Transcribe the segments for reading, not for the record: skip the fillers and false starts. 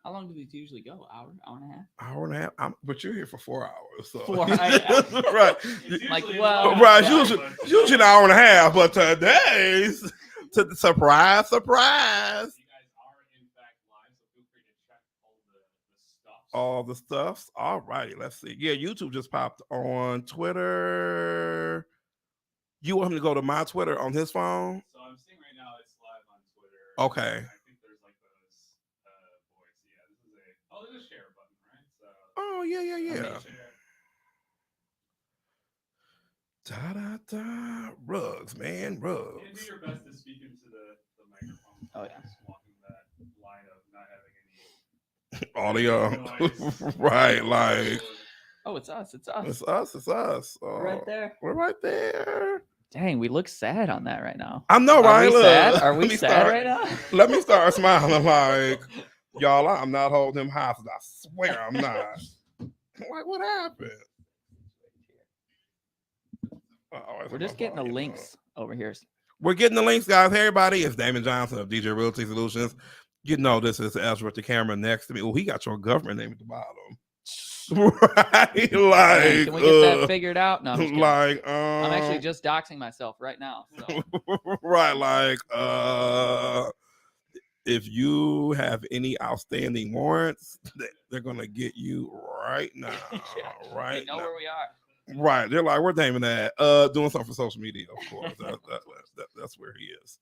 How long do these usually go? Hour and a half? Hour and a half. But you're here for 4 hours, so 4. right. Like, well, Right. yeah. Usually an hour and a half, but today's surprise, surprise. You guys are in fact live, so feel free to check all the stuffs. All the stuffs. All righty. Let's see. Yeah, YouTube just popped on Twitter. You want him to go to my Twitter on his phone? So I'm seeing right now it's live on Twitter. Okay. I think there's like those voice. Yeah, this is there's a share button, right? So Oh yeah, yeah, let me yeah. share. Da da da. Rugs, man, And do rugs. your best to speak into the microphone. Oh, yeah. Just walking that line of not having Audio. noise. Right, like Oh, it's us. It's us. it's us, it's us. We're right there. We're right there. Dang, we look sad on that right now. I know, Are right? we Look, sad? Are let we me sad start- right now? Let me start smiling like, y'all, I'm not holding him hostage. I swear I'm not. Like, what happened? We're just getting the links over here. We're getting the links, guys. Hey, everybody, it's Damon Johnson of DJ Realty Solutions. You know this is Ezra with the camera next to me. Oh, he got your government name at the bottom. Right? Like, Can we get that figured out? No, I'm just kidding. like, I'm actually just doxing myself right now. So. right, like, if you have any outstanding warrants, they're gonna get you right now. Yeah. Right, They know now. where we are. Right, they're like, we're Damon at doing something for social media, of course. That's where he is.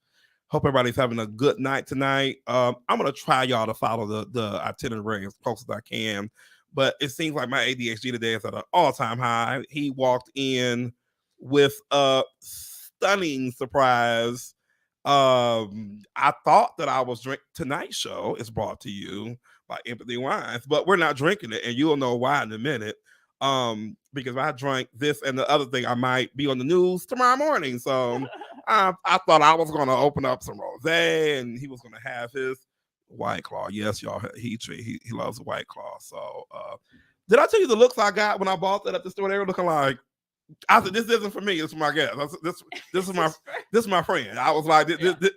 Hope everybody's having a good night tonight. I'm gonna try y'all to follow the itinerary as close as I can, but it seems like my ADHD today is at an all-time high. He walked in with a stunning surprise. I thought that I was drinking. Tonight's show is brought to you by Empathy Wines, but we're not drinking it, and you'll know why in a minute. Because if I drank this and the other thing, I might be on the news tomorrow morning. So I thought I was going to open up some rosé, and he was going to have his White Claw. Yes, y'all, he loves White Claw. So did I tell you the looks I got when I bought that at the store? They were looking like, I said, this isn't for me. It's for my guest. This is my friend. I was like, like,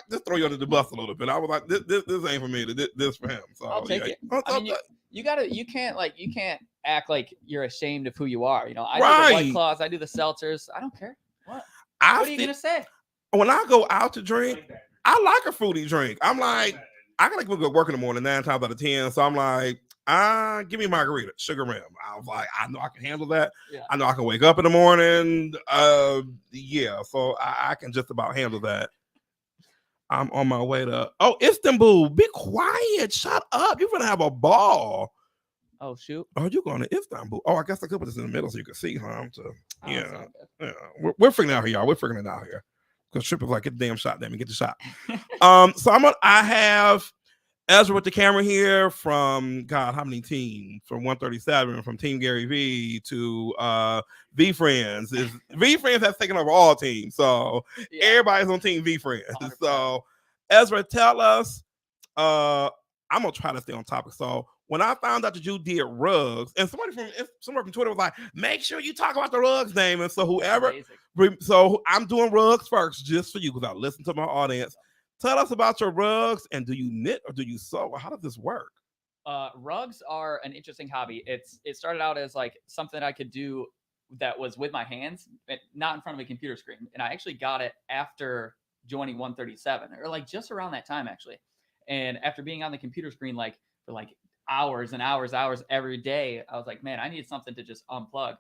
just throw you under the bus a little bit. I was like, this ain't for me. This for him. So I'll take it. I mean, you can't act like you're ashamed of who you are. You know, I do the White Claws, I do the seltzers. I don't care. What are you gonna say? When I go out to drink, I like a fruity drink. I'm like, I gotta go work in the morning 9 times out of 10. So I'm like, give me a margarita, sugar rim. I was like, I know I can handle that. Yeah. I know I can wake up in the morning. Yeah, so I can just about handle that. I'm on my way to Istanbul. Be quiet. Shut up. You're gonna have a ball. Oh shoot. Oh, you're going to Istanbul. Oh, I guess I could put this in the middle so you can see, huh? So, yeah. We're figuring it out here, y'all. We're figuring it out here. Because Trip is like, get the damn shot, damn, get the shot. So I have Ezra with the camera here from how many teams? From 137, from Team Gary V to VeeFriends. VeeFriends has taken over all teams. So everybody's on Team VeeFriends. 100%. So Ezra, tell us, I'm gonna try to stay on topic. So when I found out that you did rugs, and somebody from Twitter was like, make sure you talk about the rugs name. And so so I'm doing rugs first just for you because I listen to my audience. Tell us about your rugs, and do you knit or do you sew? How does this work? Rugs are an interesting hobby. It started out as like something I could do that was with my hands, not in front of a computer screen. And I actually got it after joining 137, or like just around that time actually. And after being on the computer screen like for like hours and hours every day, I was like, man, I need something to just unplug.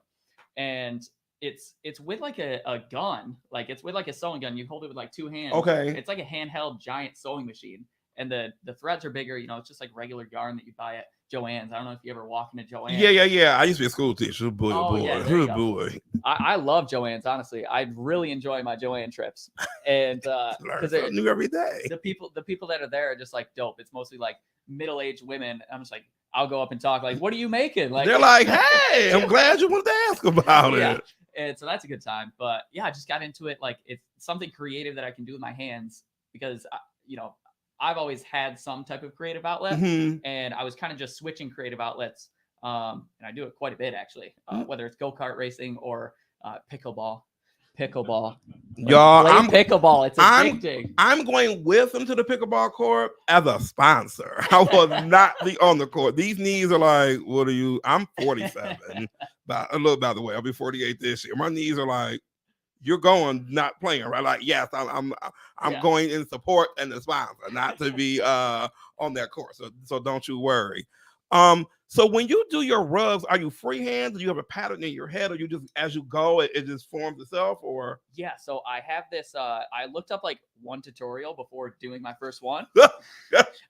And it's with like a gun, like it's with like a sewing gun. You hold it with like 2 hands. Okay. It's like a handheld giant sewing machine. And the threads are bigger, you know, it's just like regular yarn that you buy at Joann's. I don't know if you ever walk into Joann's. Yeah. I used to be a school teacher. Boy. I love Joann's, honestly. I really enjoy my Joann trips. And because they're new every day. The people that are there are just like dope. It's mostly like middle-aged women. I'm just like, I'll go up and talk like, what are you making? Like, they're like, hey, I'm glad you wanted to ask about it. And so that's a good time. But yeah, I just got into it. Like, it's something creative that I can do with my hands because, you know, I've always had some type of creative outlet, and I was kind of just switching creative outlets. And I do it quite a bit, actually, whether it's go-kart racing or pickleball. Pickleball. Y'all, Play pickleball. It's I'm addicting. I'm going with them to the pickleball court as a sponsor. I will not be on the court. These knees are like, what are you? I'm 47. A little by the way, I'll be 48 this year. My knees are like, you're going, not playing, right? Like, yes, I'm going in support and the sponsor, not to be on that court. So don't you worry. So when you do your rugs, are you freehand? Do you have a pattern in your head, or you just as you go, it just forms itself? Or yeah, so I have this. I looked up like one tutorial before doing my first one. I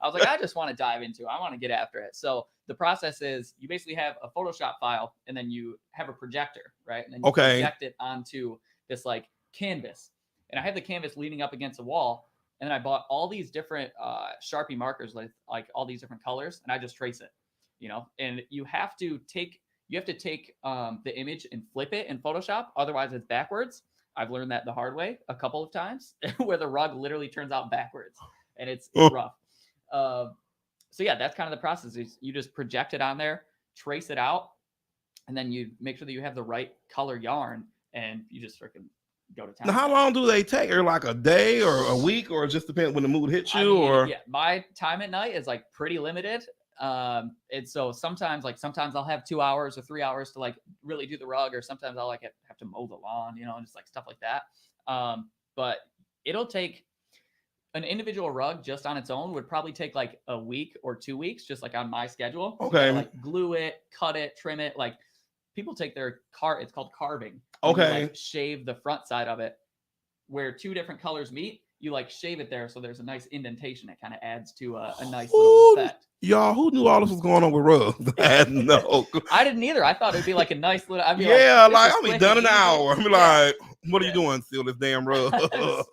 was like, I just want to dive into it. I want to get after it. So the process is you basically have a Photoshop file, and then you have a projector, right? And then you project it onto this like canvas. And I have the canvas leaning up against a wall, and then I bought all these different Sharpie markers, like all these different colors, and I just trace it. And you have to take the image and flip it in Photoshop. Otherwise, it's backwards. I've learned that the hard way a couple of times, where the rug literally turns out backwards, and it's rough. So yeah, that's kind of the process. Is you just project it on there, trace it out, and then you make sure that you have the right color yarn, and you just freaking go to town. Now, how long do they take? Or like a day or a week, or it just depends when the mood hits you? Yeah, my time at night is like pretty limited. And so sometimes I'll have 2 hours or 3 hours to like really do the rug, or sometimes I'll like have to mow the lawn, and just like stuff like that. But it'll take an individual rug just on its own would probably take like a week or 2 weeks, just like on my schedule. Okay. So like glue it, cut it, trim it. Like people take their it's called carving. Okay. You, like, shave the front side of it where two different colors meet. You like shave it there, so there's a nice indentation. It kind of adds to a nice little effect. Y'all, who knew all this was going on with rugs? I had no. I didn't either. I thought it'd be like a nice little. I'll be I'll be done in an hour. I'm like, what are you doing? Steal this damn rug.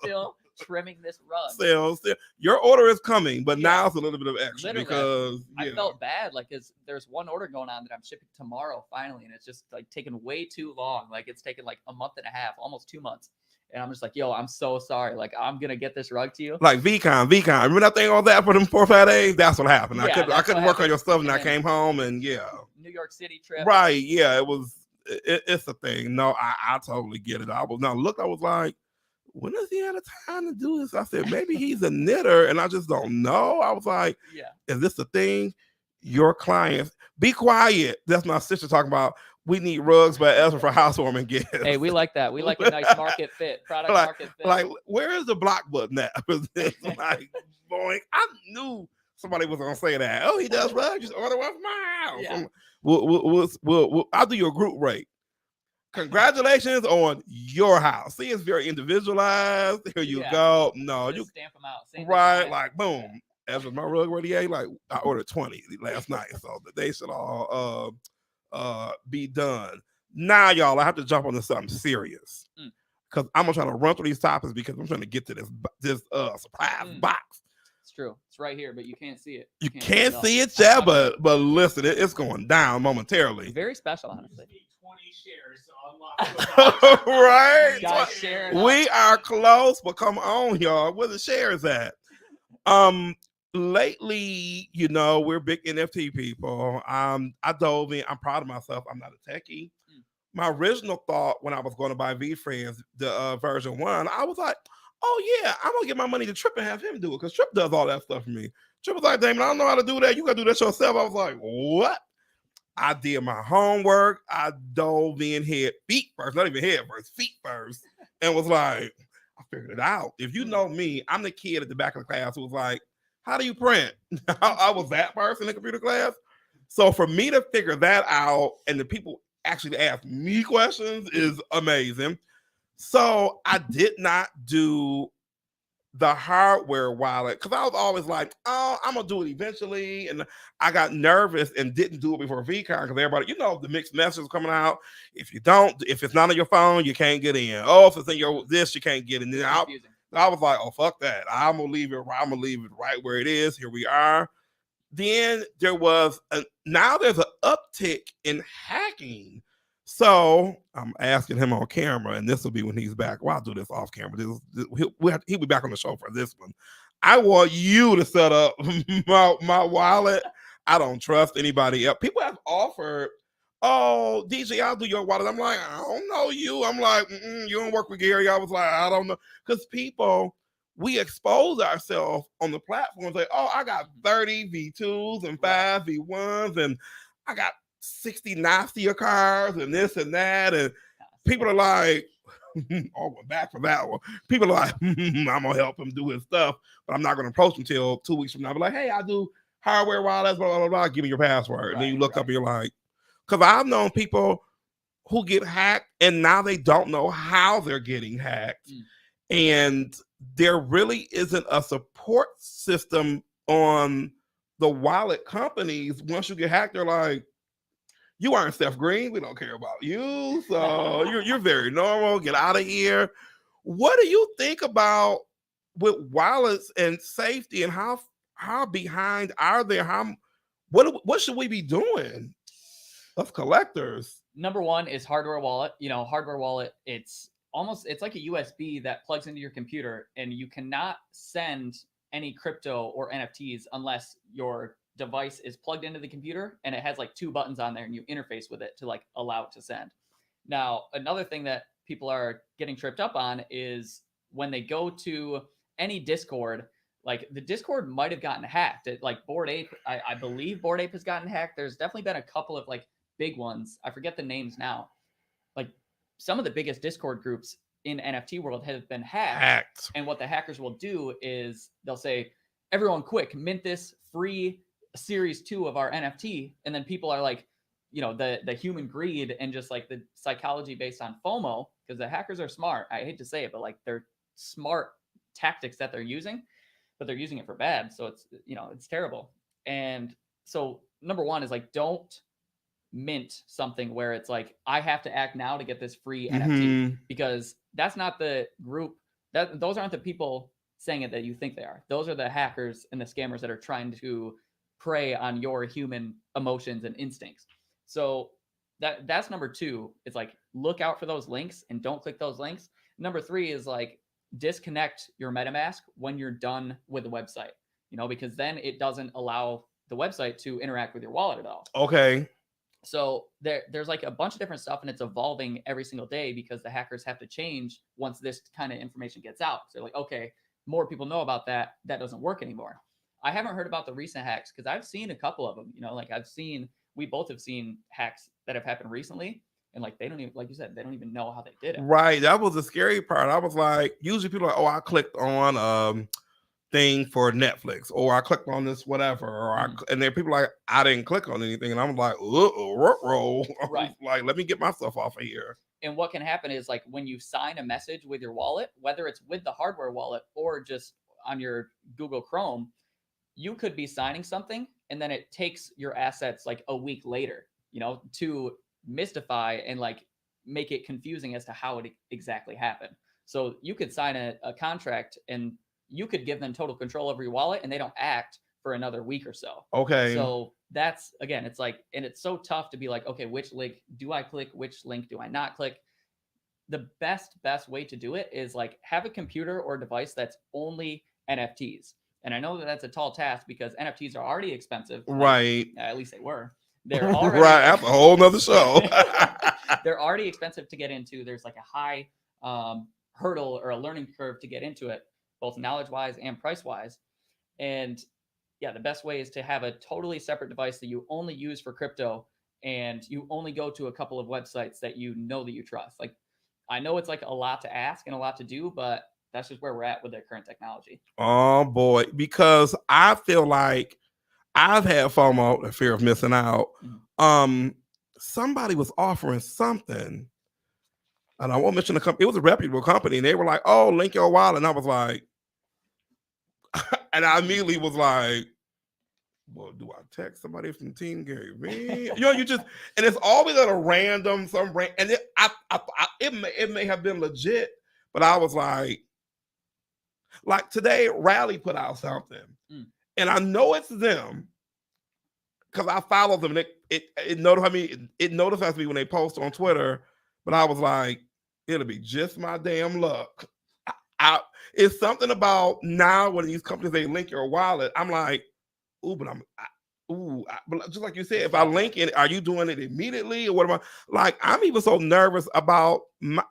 Still trimming this rug. Still. Your order is coming, but now it's a little bit of extra because I felt bad. Like, there's one order going on that I'm shipping tomorrow finally, and it's just like taking way too long. Like it's taken like a month and a half, almost 2 months. And I'm just like, yo, I'm so sorry. Like, I'm going to get this rug to you. Like VeeCon. Remember that thing all that for them 4 or 5 days? That's what happened. I couldn't work on your stuff, and I came home, and New York City trip. Right. Yeah, it's a thing. No, I totally get it. I was like, when does he have the time to do this? I said, maybe he's a knitter, and I just don't know. I was like, is this the thing? Your clients, be quiet. That's my sister talking about. We need rugs by Ezra for housewarming gifts. Hey, we like that. We like a nice market fit, market fit. Like, where is the block button at? Like, boy, I knew somebody was gonna say that. Oh, he does rugs. Just order one from my house. Yeah. I'll do your group rate. Congratulations on your house. See, it's very individualized. Here you go. No, just stamp them out. Same right, like boom. Ezra, my rug ready. Like I ordered 20 last night, so they should all be done. Now, y'all, I have to jump onto something serious because I'm gonna try to run through these topics because I'm trying to get to this surprise box. It's true. It's right here, but you can't see it. You can't see it, yeah, but listen, it's going down momentarily. Very special, honestly. 20 shares to unlock. Right. Guys, share it we are close, but come on, y'all. Where the shares at? Lately, we're big NFT people. I dove in. I'm proud of myself. I'm not a techie. My original thought when I was going to buy VeeFriends, the version 1, I was like, oh yeah, I'm gonna give my money to Trip and have him do it because Trip does all that stuff for me. Trip was like, Damon, I don't know how to do that. You gotta do that yourself. I was like, what? I did my homework. I dove in head feet first, not even head first, feet first, and was like, I figured it out. If you know me, I'm the kid at the back of the class who was like, how do you print? I was that person in computer class. So for me to figure that out and the people actually ask me questions is amazing. So I did not do the hardware wallet because I was always like, oh, I'm gonna do it eventually. And I got nervous and didn't do it before VeeCon because everybody, the mixed messages coming out. If it's not on your phone, you can't get in. Oh, if it's in your this, you can't get in. And I was like, oh, fuck that. I'm gonna leave it right where it is. Here we are. Then there was now there's an uptick in hacking. So I'm asking him on camera, and this will be when he's back. Well, I'll do this off camera. He'll be back on the show for this one. I want you to set up my wallet. I don't trust anybody else. People have offered oh, DJ, I'll do your wallet. I'm like, I don't know you. I'm like, you don't work with Gary. I was like, I don't know. Because people, we expose ourselves on the platforms like, oh, I got 30 V2s and 5 V1s and I got 60 nastier cars and this and that. And people are like, oh, we're back for that one. People are like, I'm going to help him do his stuff, but I'm not going to approach him until 2 weeks from now. Be like, hey, I do hardware wallets, blah, blah, blah, blah. Give me your password. And then you look up and you're like, because I've known people who get hacked and now they don't know how they're getting hacked. And there really isn't a support system on the wallet companies. Once you get hacked, they're like, you aren't Steph Green. We don't care about you. So you're very normal. Get out of here. What do you think about with wallets and safety and how behind are they? What should we be doing? Of collectors. Number one is hardware wallet. Hardware wallet, it's like a USB that plugs into your computer, and you cannot send any crypto or NFTs unless your device is plugged into the computer and it has like 2 buttons on there and you interface with it to like allow it to send. Now, another thing that people are getting tripped up on is when they go to any Discord, like the Discord might have gotten hacked. Like Bored Ape, I believe Bored Ape has gotten hacked. There's definitely been a couple of like big ones. I forget the names now. Like some of the biggest Discord groups in NFT world have been hacked. And what the hackers will do is they'll say, everyone quick, mint this free series 2 of our NFT. And then people are like, the human greed and just like the psychology based on FOMO, because the hackers are smart. I hate to say it, but like they're smart tactics that they're using, but they're using it for bad. So it's terrible. And so number one is like, don't mint something where it's like, I have to act now to get this free NFT, because that's not the group those aren't the people saying it that you think they are. Those are the hackers and the scammers that are trying to prey on your human emotions and instincts. So that's number 2. It's like, look out for those links and don't click those links. Number 3 is like, disconnect your MetaMask when you're done with the website, because then it doesn't allow the website to interact with your wallet at all. Okay. So there's like a bunch of different stuff, and it's evolving every single day because the hackers have to change once this kind of information gets out. So like, okay, more people know about that. That doesn't work anymore. I haven't heard about the recent hacks because I've seen a couple of them. We both have seen hacks that have happened recently, and like they don't even, like you said, they don't even know how they did it. Right. That was the scary part. I was like, usually people are like, oh, I clicked on thing for Netflix, or I clicked on this whatever, or and then people are like, I didn't click on anything, and I'm like, roll. Right. Like, let me get myself off of here. And what can happen is like when you sign a message with your wallet, whether it's with the hardware wallet or just on your Google Chrome, you could be signing something and then it takes your assets like a week later, to mystify and like make it confusing as to how it exactly happened. So you could sign a contract and you could give them total control over your wallet and they don't act for another week or so. Okay. So that's, again, it's like, and it's so tough to be like, okay, which link do I click? Which link do I not click? The best way to do it is like have a computer or device that's only NFTs. And I know that that's a tall task because NFTs are already expensive. Right. At least they were. They're already right. That's a whole nother show. They're already expensive to get into. There's like a high hurdle or a learning curve to get into it, both knowledge-wise and price-wise. And yeah, the best way is to have a totally separate device that you only use for crypto, and you only go to a couple of websites that you know that you trust. Like, I know it's like a lot to ask and a lot to do, but that's just where we're at with the current technology. Oh boy, because I feel like I've had FOMO, the fear of missing out. Somebody was offering something, and I won't mention the company. It was a reputable company, and they were like, "Oh, link your wallet," and I was like, and I immediately was like, well, do I text somebody from Team Gary Vee? You just, and it's always at a random, and it may have been legit, but I was like today, Rally put out something, and I know it's them because I follow them. And it notified me. It notifies me when they post on Twitter, but I was like, it'll be just my damn luck. It's something about now when these companies they link your wallet. I'm like, ooh, but Ooh, but just like you said, if I link it, are you doing it immediately or what am I like? I'm even so nervous about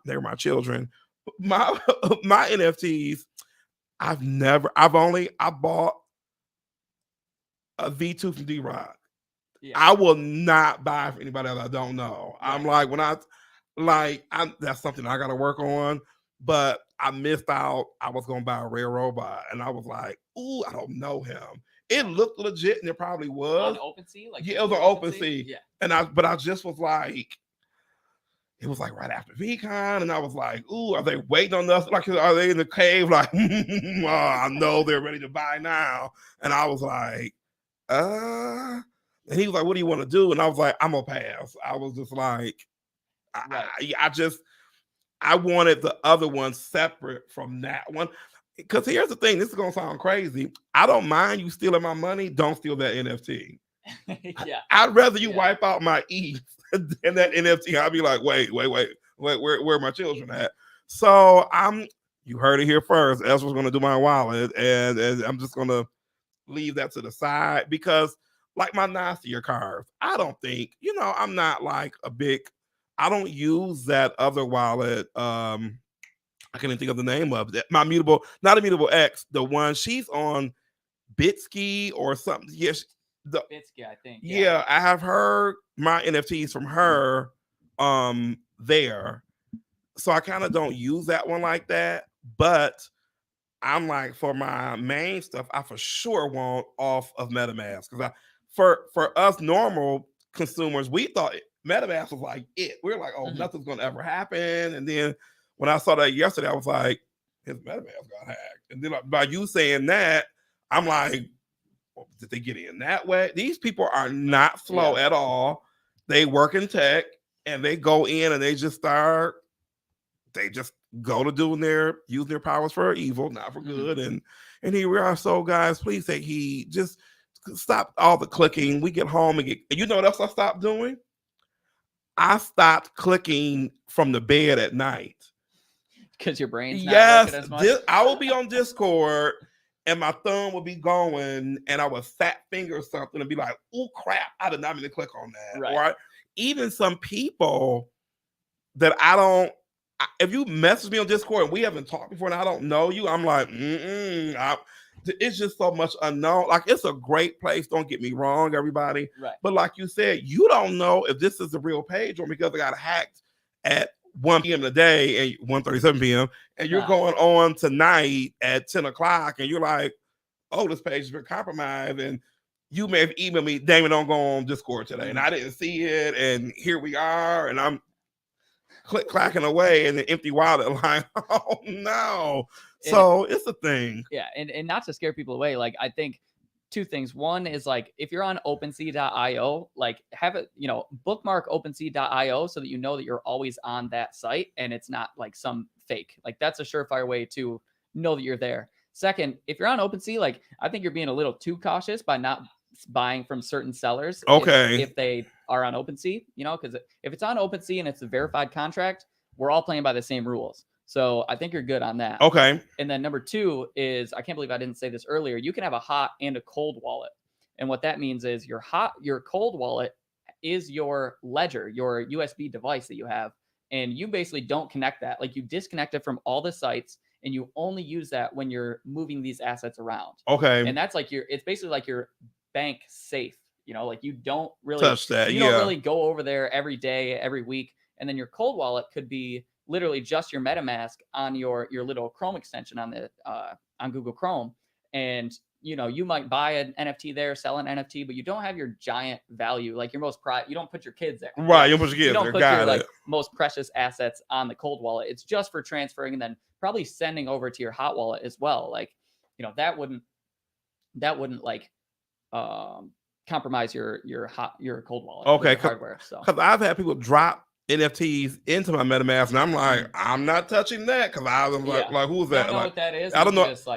they're my children, my my NFTs. I bought a V2 from D-Rock. Yeah. I will not buy for anybody else I don't know. Right. I'm that's something I got to work on. But I missed out. I was gonna buy a rare robot, and I was like, "Ooh, I don't know him." It looked legit, and it probably was. On OpenSea, like Yeah, it was on OpenSea. Yeah. But I just was like, it was like right after VCon, and I was like, "Ooh, are they waiting on us? Like, are they in the cave? Like, oh, I know they're ready to buy now." And I was like, And he was like, "What do you want to do?" And I was like, "I'm gonna pass." I was just like, I wanted the other one separate from that one. Because here's the thing, this is gonna sound crazy. I don't mind you stealing my money. Don't steal that NFT. Yeah. I'd rather you wipe out my ETH than that NFT. I'd be like, wait, where are my children at? So you heard it here first. Ezra's gonna do my wallet, and I'm just gonna leave that to the side because like my nastier cards, I don't think, I'm not like I don't use that other wallet. I can't even think of the name of it. My not Immutable X, the one she's on Bitsky or something. Yes, Bitsky, I think. Yeah, I have heard my NFTs from her there. So I kind of don't use that one like that, but I'm like, for my main stuff, I for sure want off of MetaMask because for us normal consumers, we thought MetaMask was like it. We were like, oh, nothing's gonna ever happen. And then when I saw that yesterday, I was like, his MetaMask got hacked. And then by you saying that, I'm like, well, did they get in that way? These people are not slow at all. They work in tech and they go in and they just go to using their powers for evil, not for good. And here we are. So guys, please take heed. Just stop all the clicking. We get home and what else I stopped doing? I stopped clicking from the bed at night. Because your brain's not working as much? I will be on Discord and my thumb would be going and I would fat finger something and be like, oh crap, I did not mean to click on that. Right. Or even some people that if you message me on Discord and we haven't talked before and I don't know you, I'm like, it's just so much unknown. Like, it's a great place. Don't get me wrong, everybody. Right. But like you said, you don't know if this is the real page or because I got hacked at 1 p.m. today and 1:37 p.m. and you're going on tonight at 10 o'clock and you're like, oh, this page has been compromised. And you may have emailed me, Damon, don't go on Discord today. And I didn't see it. And here we are. And I'm clacking away in the empty wallet like, oh no. So it's a thing. Yeah, and not to scare people away, like I think two things. One is like if you're on OpenSea.io, like have it, bookmark OpenSea.io so that you know that you're always on that site and it's not like some fake. Like that's a surefire way to know that you're there. Second, if you're on OpenSea, like I think you're being a little too cautious by not buying from certain sellers. Okay. If they are on OpenSea, because if it's on OpenSea and it's a verified contract, we're all playing by the same rules. So I think you're good on that. Okay. And then number two is, I can't believe I didn't say this earlier, you can have a hot and a cold wallet. And what that means is your cold wallet is your ledger, your USB device that you have. And you basically don't connect that. Like you disconnect it from all the sites and you only use that when you're moving these assets around. Okay. And that's like it's basically like your bank safe, like you don't really touch that. You don't really go over there every day, every week. And then your cold wallet could be literally just your MetaMask on your little Chrome extension on Google Chrome. And you might buy an NFT there, sell an NFT, but you don't have your giant value, like your most you don't put your kids there. Right, you don't put your kids there. You don't put your most precious assets on the cold wallet. It's just for transferring and then probably sending over to your hot wallet as well. Like, that wouldn't like compromise your cold wallet. Okay, hardware. So because I've had people drop NFTs into my MetaMask, and I'm like, I'm not touching that because I was like, who's that? I don't know what that is. I don't know. Just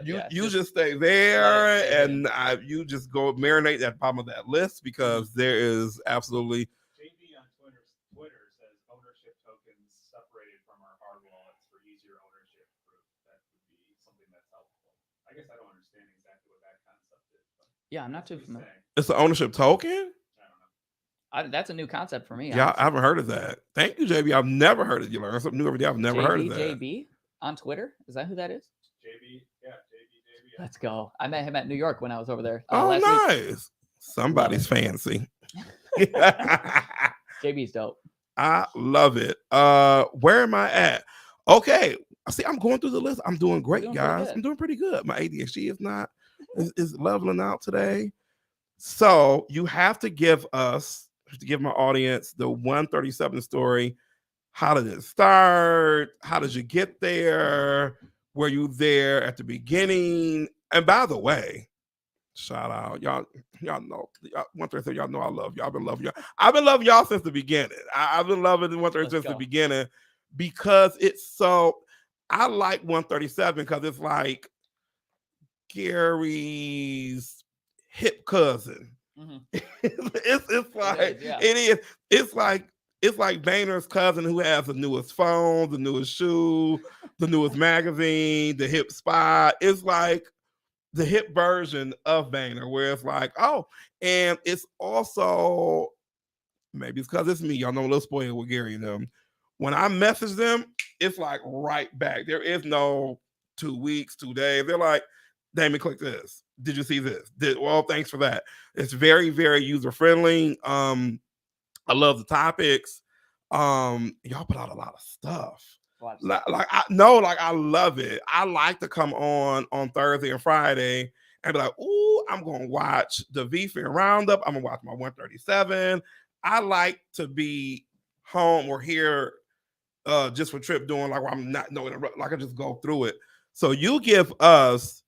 you just stay there, and you just go marinate at the bottom of that list because there is absolutely. JB on Twitter says ownership tokens separated from our hard wallets for easier ownership proof. That would be something that's helpful. I guess I don't understand exactly what that concept is. But I'm not too familiar. It's an ownership token? I don't know. That's a new concept for me. Yeah, I honestly. haven't heard of that. Thank you, JB. I've never heard of you. Learn something new every day. I've never heard of that. JB on Twitter. Is that who that is? JB, yeah, JB. Let's go. I met him at New York when I was over there Oh, last week. nice. Somebody's fancy. JB's dope. I love it. Where am I at? Okay. See, I'm going through the list. I'm doing great, Doing pretty guys. good. I'm doing pretty good. My ADHD is not is leveling out today. So you have to give my audience the 137 story. How did it start? How did you get there? Were you there at the beginning? And by the way, shout out, y'all know 137. Y'all know I love y'all. I've been loving y'all since the beginning. I've been loving the 137 since the beginning because it's so. I like 137 because it's like Gary's hip cousin. Mm-hmm. it's like it is. It's like Vayner's cousin who has the newest phone, the newest shoe, the newest magazine, the hip spot. It's like the hip version of Vayner, where it's like, oh, and it's also maybe it's because it's me. Y'all know a little spoiled with Gary and them. When I message them, it's like right back. There is no 2 weeks, 2 days. They're like, Damon, click this. Did you see this? Well, thanks for that. It's very, very user friendly. I love the topics. Y'all put out a lot of stuff. I love it. I like to come on Thursday and Friday and be like, ooh, I'm gonna watch the VeeFriends roundup. I'm gonna watch my 137. I like to be home or here just for trip doing like where I'm not knowing like I just go through it. So you give us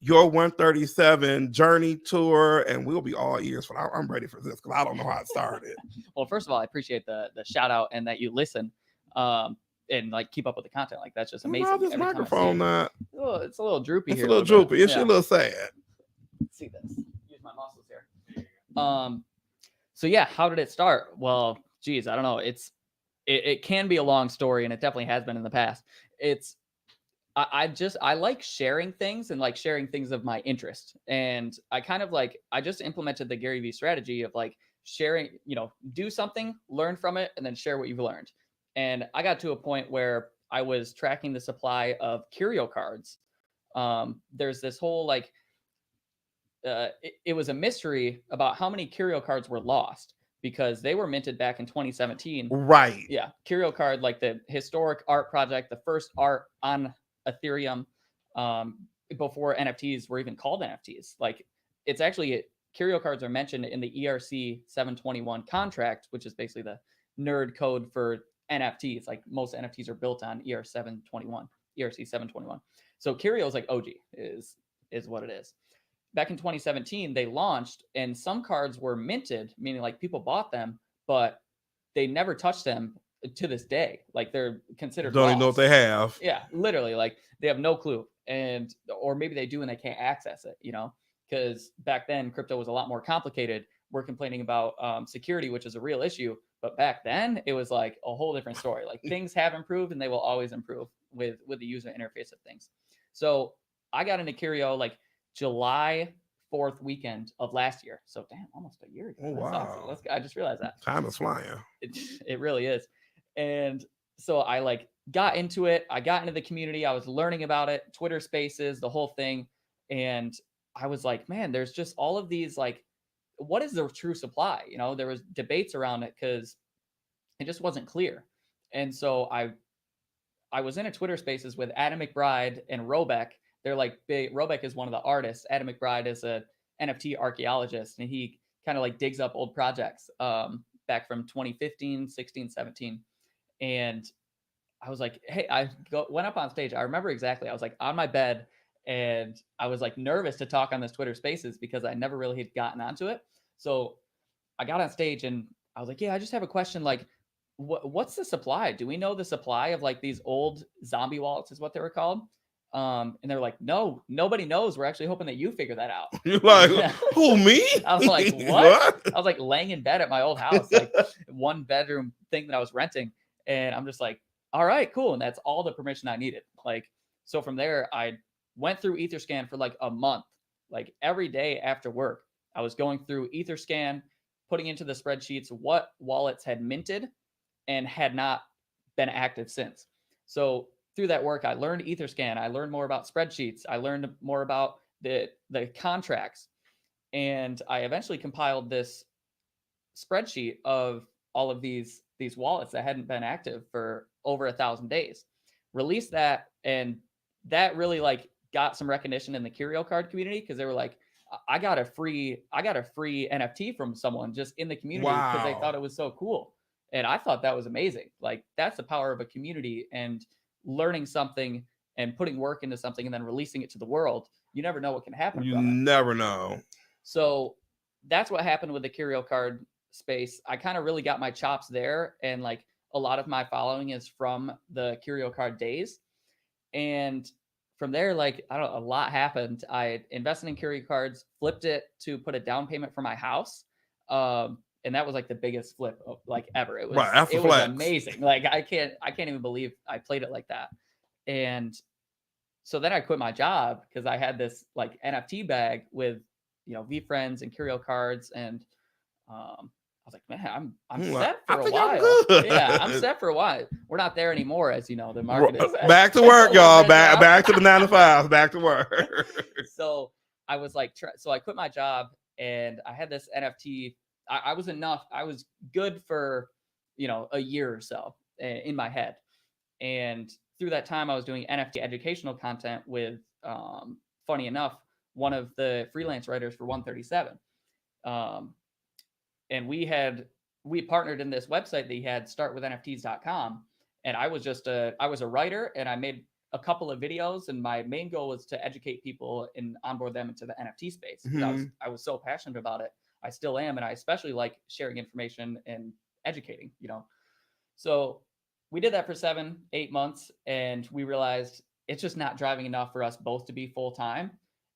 your 137 journey tour, and we'll be all ears. For I'm ready for this because I don't know how it started. Well, first of all, I appreciate the shout out and that you listen and like keep up with the content. Like that's just amazing. No, this microphone not. It's a little droopy here. It's a little droopy. It's a little sad. Let's see this. Use my muscles here. So yeah, how did it start? Well, geez, I don't know. It can be a long story, and it definitely has been in the past. I like sharing things and like sharing things of my interest. And I just implemented the Gary Vee strategy of like sharing, do something, learn from it, and then share what you've learned. And I got to a point where I was tracking the supply of curio cards. There's this whole it was a mystery about how many curio cards were lost because they were minted back in 2017. Right. Yeah. Curio card, like the historic art project, the first art on Ethereum before NFTs were even called NFTs. Like it's actually curio cards are mentioned in the ERC 721 contract, which is basically the nerd code for NFTs. Like most NFTs are built on ERC 721. So curio is like OG is what it is. Back in 2017, they launched and some cards were minted, meaning like people bought them, but they never touched them to this day. Like they're considered don't lost. even know what they have. Yeah, literally, like they have no clue, or maybe they do and they can't access it, because back then crypto was a lot more complicated. We're complaining about security, which is a real issue, but back then it was like a whole different story. Like things have improved and they will always improve with the user interface of things. So I got into curio like July 4th weekend of last year. So damn, almost a year ago. Oh, wow. I just realized that. Time is flying. It really is. And so I got into it. I got into the community. I was learning about it, Twitter Spaces, the whole thing. And I was like, man, there's just all of these, like, what is the true supply? There was debates around it because it just wasn't clear. And so I was in a Twitter Spaces with Adam McBride and Robeck. They're like big. Robeck is one of the artists. Adam McBride is a NFT archaeologist, and he kind of like digs up old projects back from 2015, 16, 17. And I was like, hey, went up on stage. I remember exactly. I was like on my bed and I was like nervous to talk on this Twitter Spaces because I never really had gotten onto it. So I got on stage and I was like, yeah, I just have a question. Like, what's the supply? Do we know the supply of like these old zombie wallets is what they were called? And they're like, no, nobody knows. We're actually hoping that you figure that out. You're like, who, me? I was like, what? I was like laying in bed at my old house, like 1-bedroom thing that I was renting. And I'm just like, all right, cool. And that's all the permission I needed. Like, so from there, I went through Etherscan for like a month, like every day after work. I was going through Etherscan, putting into the spreadsheets what wallets had minted and had not been active since. So through that work, I learned Etherscan. I learned more about spreadsheets. I learned more about the contracts. And I eventually compiled this spreadsheet of all of these wallets that hadn't been active for over 1,000 days. Released that, and that really like got some recognition in the curio card community because they were like, I got a free NFT from someone just in the community because they Wow. thought it was so cool. And I thought that was amazing. Like that's the power of a community and learning something and putting work into something and then releasing it to the world. You never know what can happen You from it. never know. So that's what happened with the curio card space. I kind of really got my chops there, and like a lot of my following is from the curio card days. And from there, like I don't know, a lot happened. I invested in curio cards, flipped it to put a down payment for my house. And that was like the biggest flip of, like ever. It was Right, that's a it was flex. amazing. Like I can't even believe I played it like that. And so then I quit my job because I had this like NFT bag with, you know, VeeFriends and curio cards, and I was like, man, I'm set for a while. Yeah, I'm set for a while. We're not there anymore, as you know. The market is back to work, y'all. Back to the 9 to 5. Back to work. So I was like, so I quit my job, and I had this NFT. I was enough. I was good for, you know, a year or so in my head, and through that time, I was doing NFT educational content with, funny enough, one of the freelance writers for 137. And we partnered in this website that he had, startwithnfts.com. And I was a writer, and I made a couple of videos, and my main goal was to educate people and onboard them into the NFT space. Mm-hmm. I was so passionate about it. I still am. And I especially like sharing information and educating, you know? So we did that for 7-8 months, and we realized it's just not driving enough for us both to be full time.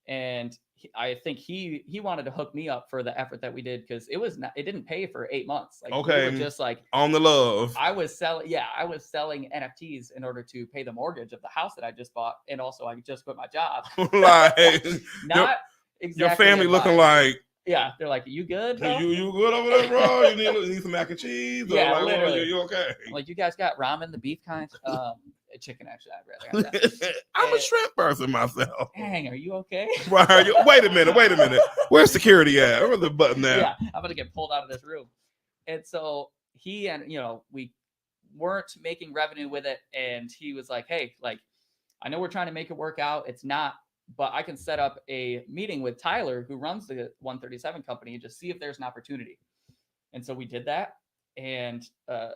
And I think he wanted to hook me up for the effort that we did because it didn't pay for 8 months. Like okay, we were just like on the love. I was selling NFTs in order to pay the mortgage of the house that I just bought, and also I just quit my job. Like not exactly your family looking like. Yeah, they're like, you good? Bro? You good over there, bro? You need some mac and cheese? Yeah, like, literally. You okay? Like, you guys got ramen, the beef kind? Chicken, actually, I'd rather have that. I'm a shrimp person myself. Dang, are you okay? Why are you? Wait a minute. Where's security at? Where's the button at? Yeah, I'm gonna get pulled out of this room. And so he and we weren't making revenue with it, and he was like, hey, like, I know we're trying to make it work out. It's not. But I can set up a meeting with Tyler, who runs the 137 company, and just see if there's an opportunity. And so we did that. And a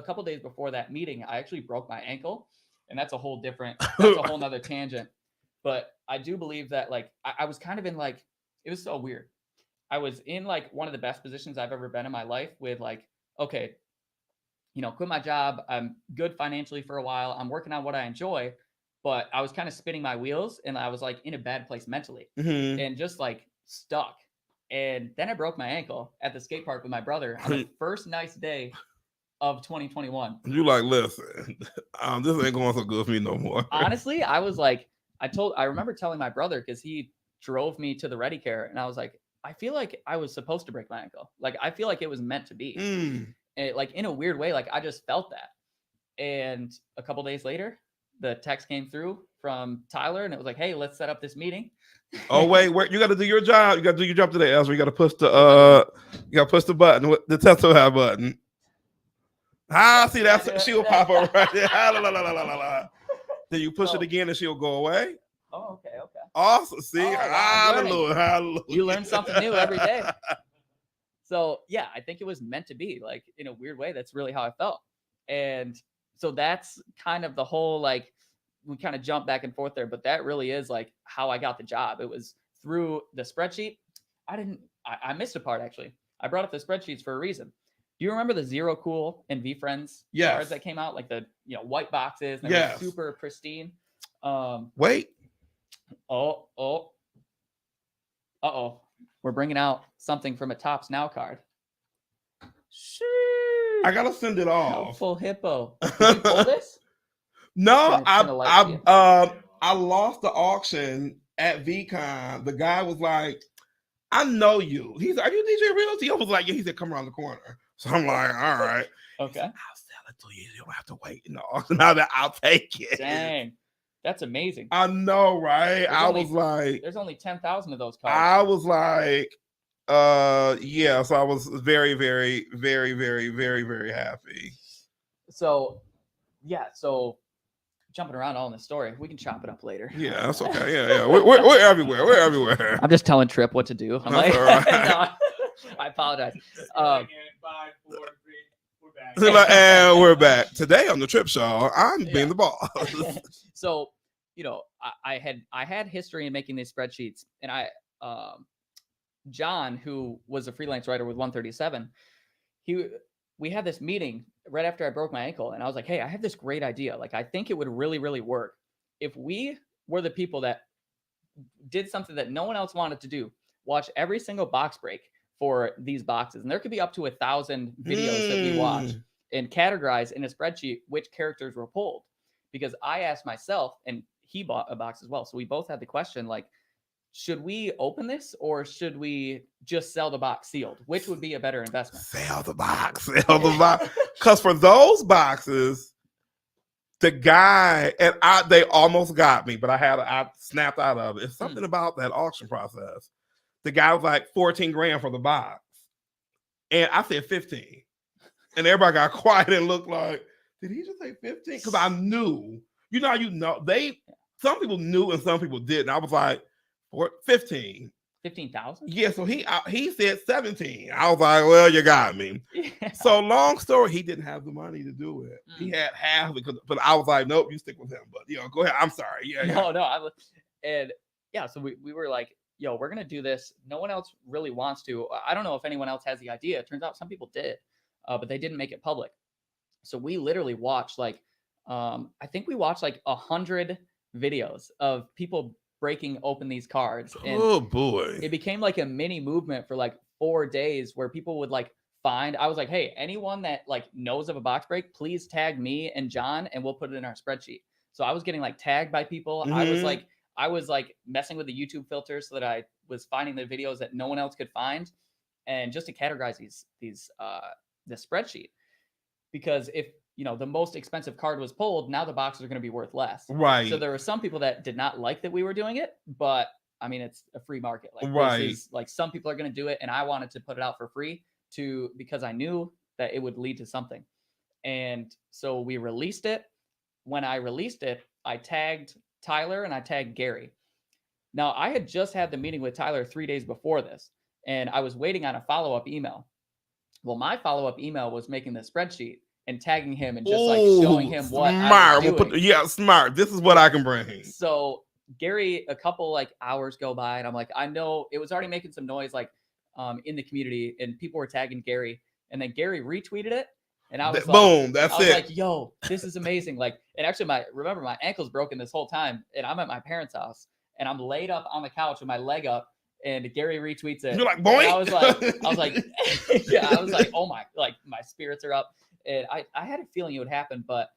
couple days before that meeting, I actually broke my ankle. And that's a whole nother tangent. But I do believe that, like, I was kind of in, like, it was so weird. I was in, like, one of the best positions I've ever been in my life with, like, okay, quit my job. I'm good financially for a while. I'm working on what I enjoy. But I was kind of spinning my wheels, and I was like in a bad place mentally, and just like stuck. And then I broke my ankle at the skate park with my brother on the first nice day of 2021. You like, listen, this ain't going so good for me no more. Honestly, I was like, I remember telling my brother, because he drove me to the Ready Care, and I was like, I feel like I was supposed to break my ankle. Like, I feel like it was meant to be. And, like, in a weird way, like I just felt that. And a couple days later, the text came through from Tyler, and it was like, hey, let's set up this meeting. Oh, wait, you got to do your job. You got to do your job today, Ezra. You got to push the button, the Tesla have button. See, she'll pop up right there. Then you push it again, and she'll go away. Oh, okay. Awesome. See, hallelujah. You learn something new every day. So, yeah, I think it was meant to be. Like, in a weird way, that's really how I felt. And so that's kind of the whole, like, we kind of jump back and forth there, but that really is like how I got the job. It was through the spreadsheet. I missed a part, actually. I brought up the spreadsheets for a reason. Do you remember the Zero Cool and VeeFriends cards that came out? Like the white boxes, and they were super pristine. Wait. Uh-oh. We're bringing out something from a Topps Now card. I gotta send it off. Helpful hippo. Did you pull this? No, I lost the auction at VCon. The guy was like, I know you. He's like, are you DJ Realty? I was like, yeah. He said, come around the corner. So I'm like, all right. Okay. I'll sell it to you. You don't have to wait. No, now that I'll take it. Dang. That's amazing. I know, right? Was like, there's only 10,000 of those cars. I was like, yeah. So I was very, very, very, very, very, very happy. So, yeah. So jumping around all in the story, we can chop it up later. Yeah, that's okay. Yeah. We're everywhere. We're everywhere. I'm just telling Trip what to do. I'm That's like, all right. no, I apologize. Five, 4, 3, we're back. And we're back today on the Trip Show. I'm being the boss. So, you know, I had history in making these spreadsheets, and John, who was a freelance writer with 137, we had this meeting right after I broke my ankle, and I was like, hey, I have this great idea. Like, I think it would really, really work if we were the people that did something that no one else wanted to do. Watch every single box break for these boxes, and there could be up to 1,000 videos that we watch, and categorize in a spreadsheet which characters were pulled. Because I asked myself, and he bought a box as well, so we both had the question, like, should we open this or should we just sell the box sealed? Which would be a better investment? Sell the box. Sell the box. Because for those boxes, the guy, and they almost got me, but I snapped out of it. It's something about that auction process. The guy was like 14 grand for the box. And I said 15. And everybody got quiet and looked like, did he just say 15? Because I knew. Some people knew and some people didn't. I was like, 15. 15,000? Yeah, so he said 17. I was like, well, you got me. Yeah. So long story, he didn't have the money to do it. He had half of it, but I was like, nope, you stick with him. But go ahead. I'm sorry. Yeah. No. And yeah, so we were like, yo, we're gonna do this. No one else really wants to. I don't know if anyone else has the idea. It turns out some people did, but they didn't make it public. So we literally watched I think we watched like 100 videos of people breaking open these cards. And oh boy, it became like a mini movement for like 4 days where people would like find. I was like, hey, anyone that like knows of a box break, please tag me and John, and we'll put it in our spreadsheet. So I was getting like tagged by people. Mm-hmm. I was like messing with the YouTube filter so that I was finding the videos that no one else could find, and just to categorize the spreadsheet. Because if the most expensive card was pulled, now the boxes are going to be worth less. Right. So there were some people that did not like that we were doing it, but I mean, it's a free market. Like, right. This is, like, some people are going to do it, and I wanted to put it out for free because I knew that it would lead to something. And so we released it. When I released it, I tagged Tyler and I tagged Gary. Now, I had just had the meeting with Tyler 3 days before this, and I was waiting on a follow-up email. Well, my follow-up email was making the spreadsheet and tagging him and just like showing him what I was doing. Smart. This is what I can bring. So Gary, a couple like hours go by, and I'm like, I know it was already making some noise like in the community, and people were tagging Gary, and then Gary retweeted it, and I was boom, that's it. I was like, yo, this is amazing. Like, and actually, remember my ankle's broken this whole time, and I'm at my parents' house, and I'm laid up on the couch with my leg up. And Gary retweets it. You're like, boy. I was like, yeah, I was like, oh my, like my spirits are up. And I had a feeling it would happen, but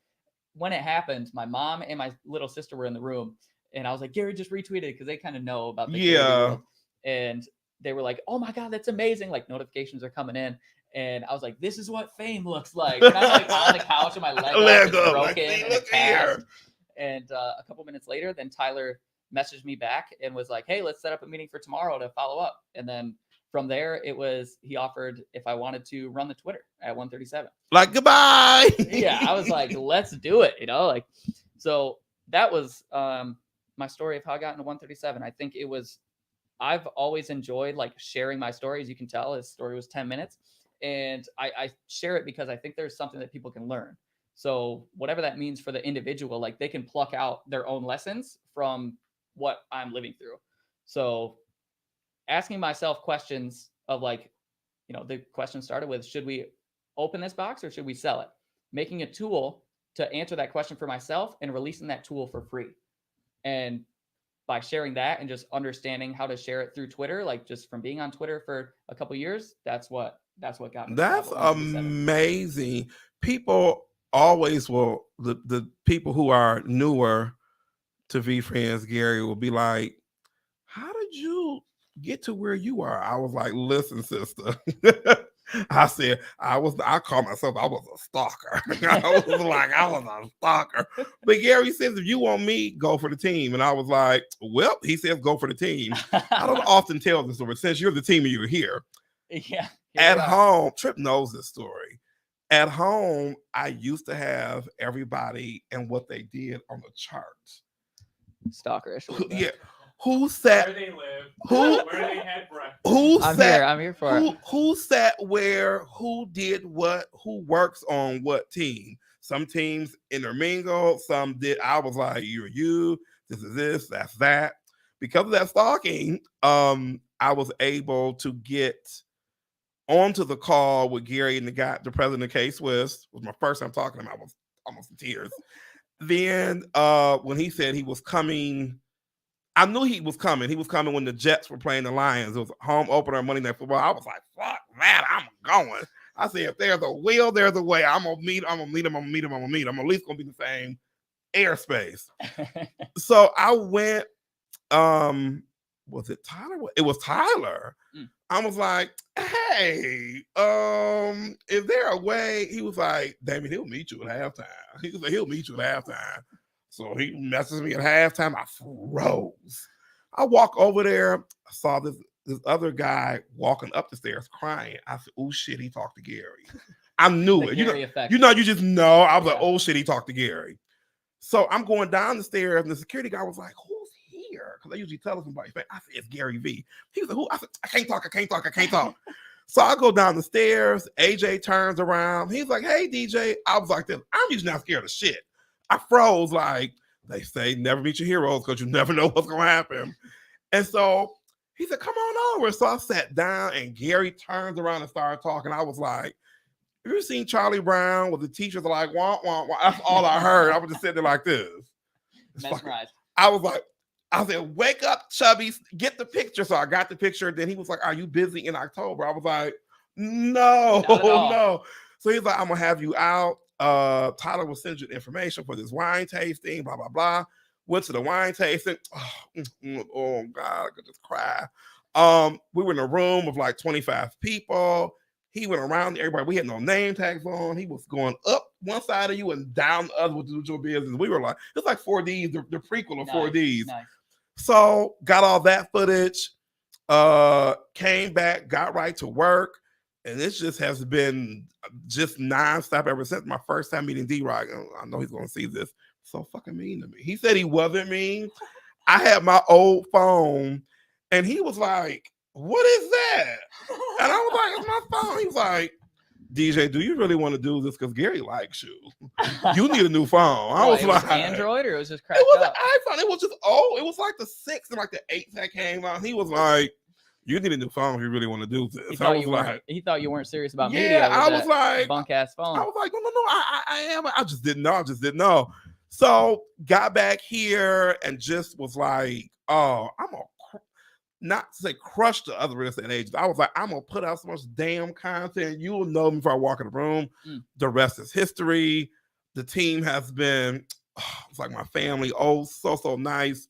when it happened, my mom and my little sister were in the room, and I was like, Gary just retweeted because they kind of know about the world. And they were like, oh my God, that's amazing. Like notifications are coming in. And I was like, this is what fame looks like. And I'm like on the couch and my leg is broken and a cast. And a couple minutes later, then Tyler messaged me back and was like, hey, let's set up a meeting for tomorrow to follow up. And then from there, he offered if I wanted to run the Twitter at 137. Like, goodbye. Yeah, I was like, let's do it. Like, so that was my story of how I got into 137. I think I've always enjoyed like sharing my story. As you can tell, his story was 10 minutes. And I share it because I think there's something that people can learn. So whatever that means for the individual, like they can pluck out their own lessons from what I'm living through. So asking myself questions of like, the question started with, should we open this box or should we sell it? Making a tool to answer that question for myself and releasing that tool for free. And by sharing that and just understanding how to share it through Twitter, like just from being on Twitter for a couple of years, that's what got me. That's amazing. People always will, the people who are newer to VeeFriends, Gary, will be like, how did you get to where you are. I was like, listen, sister. I said, I call myself, I was a stalker. I was like, I was a stalker. But Gary says, if you want me, go for the team. And I was like, well, he says, go for the team. I don't often tell this story. Since you're the team and you're here. Yeah. At home, Trip knows this story. At home, I used to have everybody and what they did on the charts. Stalkerish. Yeah. Who sat? Where they live. Who? Where they had breakfast. Who sat? I'm here for it. Who sat where? Who did what? Who works on what team? Some teams intermingle. Some did. I was like, you're you. This is this. That's that. Because of that stalking, I was able to get onto the call with Gary and the president of K-Swiss. It was my first time talking to him. I was almost in tears. Then when he said he was coming, I knew he was coming. He was coming when the Jets were playing the Lions. It was a home opener, Monday Night Football. I was like, fuck that, I'm going. I said, if there's a will, there's a way. I'm gonna meet him. I'm at least gonna be the same airspace. So I went, was it Tyler? It was Tyler. I was like, hey, is there a way? He was like, Damien, he'll meet you at halftime. He was like, he'll meet you at halftime. So he messaged me at halftime. I froze. I walk over there. I saw this other guy walking up the stairs crying. I said, oh shit, he talked to Gary. I knew it. You just know. I was like, oh shit, he talked to Gary. So I'm going down the stairs, and the security guy was like, who's here? Because they usually tell us somebody. I said, it's Gary V. He was like, who? I said, I can't talk. So I go down the stairs. AJ turns around. He's like, hey, DJ. I was like this. I'm usually not scared of shit. I froze like they say, never meet your heroes because you never know what's going to happen. And so he said, come on over. So I sat down and Gary turns around and started talking. I was like, have you ever seen Charlie Brown where the teachers are like, wah, wah, wah? That's all I heard. I was just sitting there like this. Mesmerized. I said, wake up, Chubby, get the picture. So I got the picture. Then he was like, are you busy in October? I was like, no. So he's like, I'm going to have you out. Tyler will send you the information for this wine tasting, blah, blah, blah. Went to the wine tasting. Oh God, I could just cry. We were in a room of like 25 people. He went around everybody. We had no name tags on. He was going up one side of you and down the other with the your business. We were like, it's like 4Ds, the prequel of 4Ds. Nice. So got all that footage, came back, got right to work. And this just has been just nonstop ever since my first time meeting D-Rock. I know he's going to see this. So fucking mean to me. He said he wasn't mean. I had my old phone, and he was like, what is that? And I was like, it's my phone. He was like, DJ, do you really want to do this? Because Gary likes you. You need a new phone. I was like, Android, or it was just cracked up? It was up? an iPhone. It was just old. It was like the 6 and like the 8 that came out. He was like, you need a new phone if you really want to do this. He thought you weren't serious about media. I was like, bunk ass phone. I was like, no, I am. I just didn't know. So got back here and just was like, oh, I'm gonna not to say crush the other real estate agents. I was like, I'm gonna put out so much damn content. You will know me before I walk in the room. The rest is history. The team has been, it's like my family. Oh, so nice.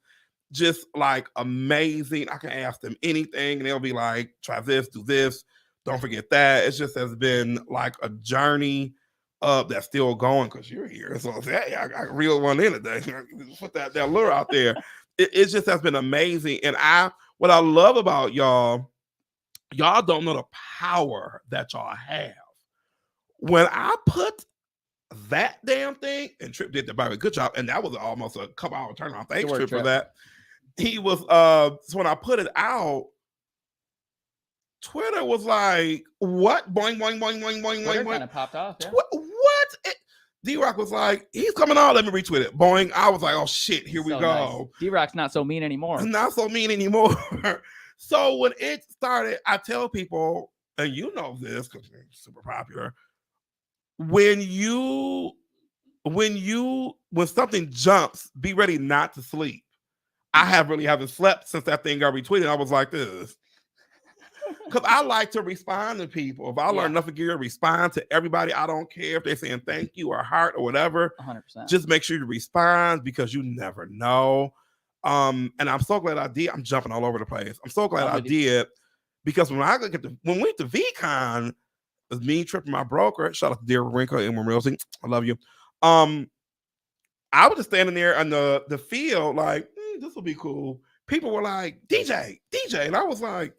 Just like amazing. I can ask them anything and they'll be like, try this, do this, don't forget that. It just has been like a journey that's still going because you're here. So hey, I reel one in today. Put that lure out there. It just has been amazing. And what I love about y'all don't know the power that y'all have. When I put that damn thing, and Trip did the by a good job, and that was almost a couple hour turnaround. Thanks, Trip, for that. He was so when I put it out, Twitter was like, what? Boing, boing, boing, boing, boing, boing. Kind of popped off. Yeah. What? D-Rock was like, he's coming on, let me retweet it. Boing. I was like, oh shit, here we go. Nice. D-Rock's not so mean anymore. Not so mean anymore. So when it started, I tell people, and you know this because you're super popular, when something jumps, be ready not to sleep. I haven't slept since that thing got retweeted. I was like this. Because I like to respond to people. If I learn enough of gear, respond to everybody. I don't care if they're saying thank you or heart or whatever. 100%. Just make sure you respond because you never know. And I'm so glad I did. I'm jumping all over the place. I'm so glad I'm I with you. did because when we went to VCon, it was me tripping my broker. Shout out to Dear Rinko and Realty. I love you. I was just standing there on the field, like, this will be cool. People were like, DJ, and I was like,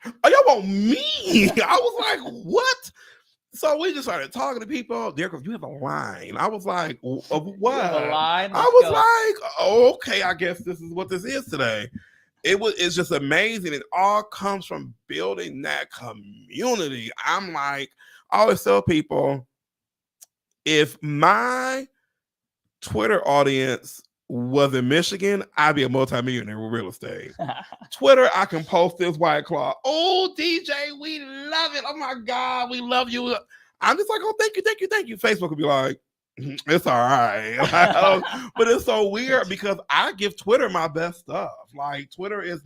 oh, y'all want me? I was like, what? So we just started talking to people. There goes, you have a line. I was like, of what? You have a line? I Let's was go. like, oh, okay, I guess this is what this is today. It's just amazing. It all comes from building that community. I'm like, I always tell people, if my Twitter audience was in Michigan, I'd be a multimillionaire with real estate. Twitter, I can post this White Claw. Oh, DJ, we love it. Oh my God, we love you. I'm just like, oh, thank you. Facebook would be like, it's all right. But it's so weird because I give Twitter my best stuff. Like, Twitter is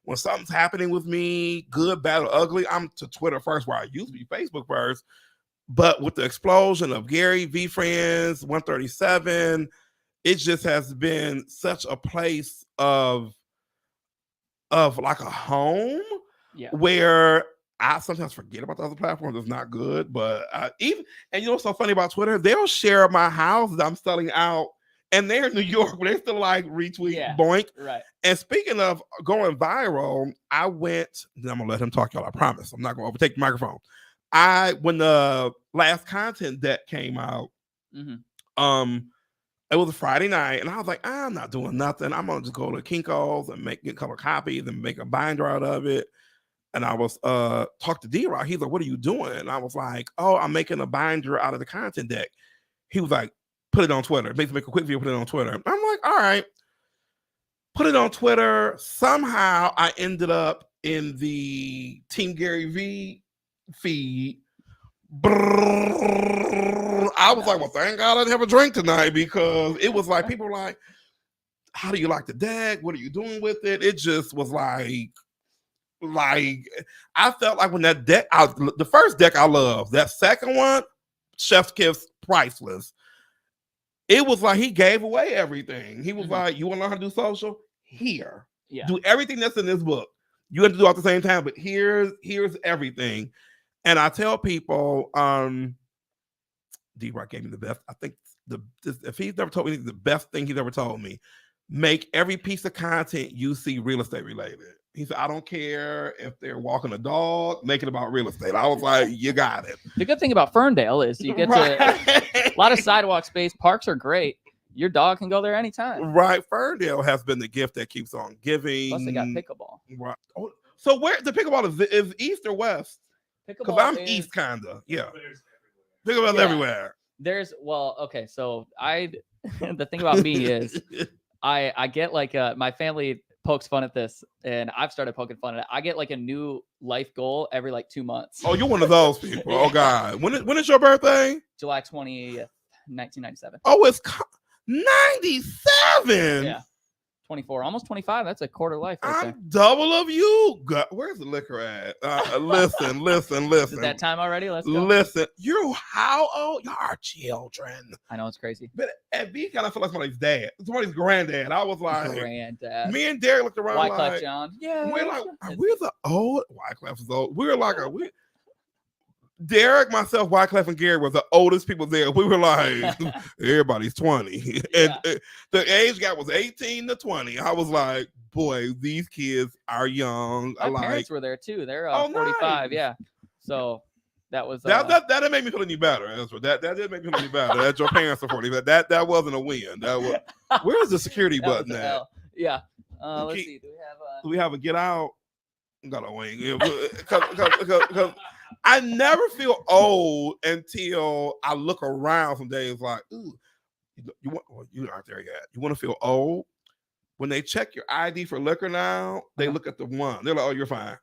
when something's happening with me, good, bad, or ugly, I'm to Twitter first, where I used to be Facebook first. But with the explosion of Gary, VeeFriends, 137, it just has been such a place of like a home where I sometimes forget about the other platforms. It's not good, but and you know what's so funny about Twitter? They'll share my house that I'm selling out, and they're in New York, but they still like retweet, boink. Right. And speaking of going viral, I'm gonna let him talk, y'all. I promise. I'm not gonna overtake the microphone. When the last content deck came out, it was a Friday night, and I was like, I'm not doing nothing. I'm gonna just go to Kinko's and get a couple of copies and make a binder out of it. And I was talk to D-Rock. He's like, what are you doing? And I was like, oh, I'm making a binder out of the content deck. He was like, put it on Twitter. Make a quick video, put it on Twitter. I'm like, all right. Put it on Twitter. Somehow I ended up in the Team Gary V feed. I was like, well, thank God I didn't have a drink tonight, because it was like, people were like, how do you like the deck? What are you doing with it? It just was like I felt like when that deck, the first deck I loved, that second one, Chef's Kiss, priceless. It was like he gave away everything. He was like, you want to learn how to do social? Here. Yeah. Do everything that's in this book. You have to do it at the same time, but here's everything. And I tell people, D-Rock gave me the best. I think if he's never told me the best thing he's ever told me, make every piece of content you see real estate related. He said, I don't care if they're walking a dog, make it about real estate. I was like, you got it. The good thing about Ferndale is you get to a lot of sidewalk space. Parks are great. Your dog can go there anytime. Right. Ferndale has been the gift that keeps on giving. Plus they got pickleball. Right. Oh, so where the pickleball is east or west? Because I'm east, kinda. Yeah. Pickleball's everywhere. Okay. So the thing about me is I get like my family pokes fun at this, and I've started poking fun at it. I get like a new life goal every like 2 months. Oh, you're one of those people. Oh God. When is your birthday? July 20th, 1997. Oh, it's 97. Yeah. 24, almost 25. That's a quarter life right there. Double of you. God, where's the liquor at? Listen. Is it that time already? Let's go. Listen, you're how old? You are children. I know, it's crazy. But at V, kind of feel like somebody's dad, somebody's granddad. I was like, granddad. Me and Derek looked around Wyclef John. Yeah. We're like, are we the old? Wyclef is old. We were like, Derek, myself, Wyclef, and Gary were the oldest people there. We were like, everybody's 20. And the age gap was 18 to 20. I was like, boy, these kids are young. My parents were there too. They're 45. Nice. Yeah. So that was that didn't make me feel any better. Ezra. That didn't make me feel any better. That your parents are 40. That wasn't a win. That was. Where's the security button at? Yeah. Let's see. Do we have a get out? Got a wing. Because I never feel old until I look around some days like, ooh, you aren't there yet. You want to feel old? When they check your ID for liquor now, they look at the one. They're like, oh, you're fine.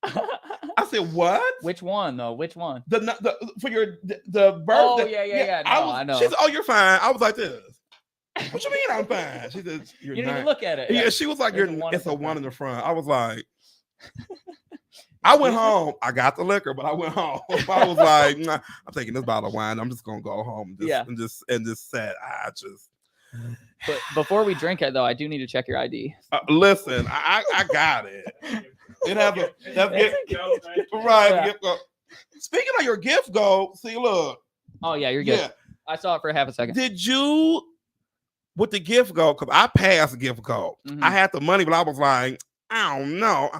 I said, what? Which one though? Which one? For the birthday. Oh, yeah. No, I know. She said, oh, you're fine. I was like this. What you mean I'm fine? She said, you didn't even look at it. Yeah, she was like, it's a one in the front. I was like, I went home. I got the liquor, but I went home. I was like, nah, I'm taking this bottle of wine. I'm just gonna go home and just sit. But before we drink it, though, I do need to check your ID. Listen, I got it. It has a that's gift, right. Yeah. Gift code. Speaking of your gift goal, see, look. Oh yeah, you're good. Yeah. I saw it for half a second. Did you with the gift goal? Because I passed the gift goal. I had the money, but I was like, I don't know.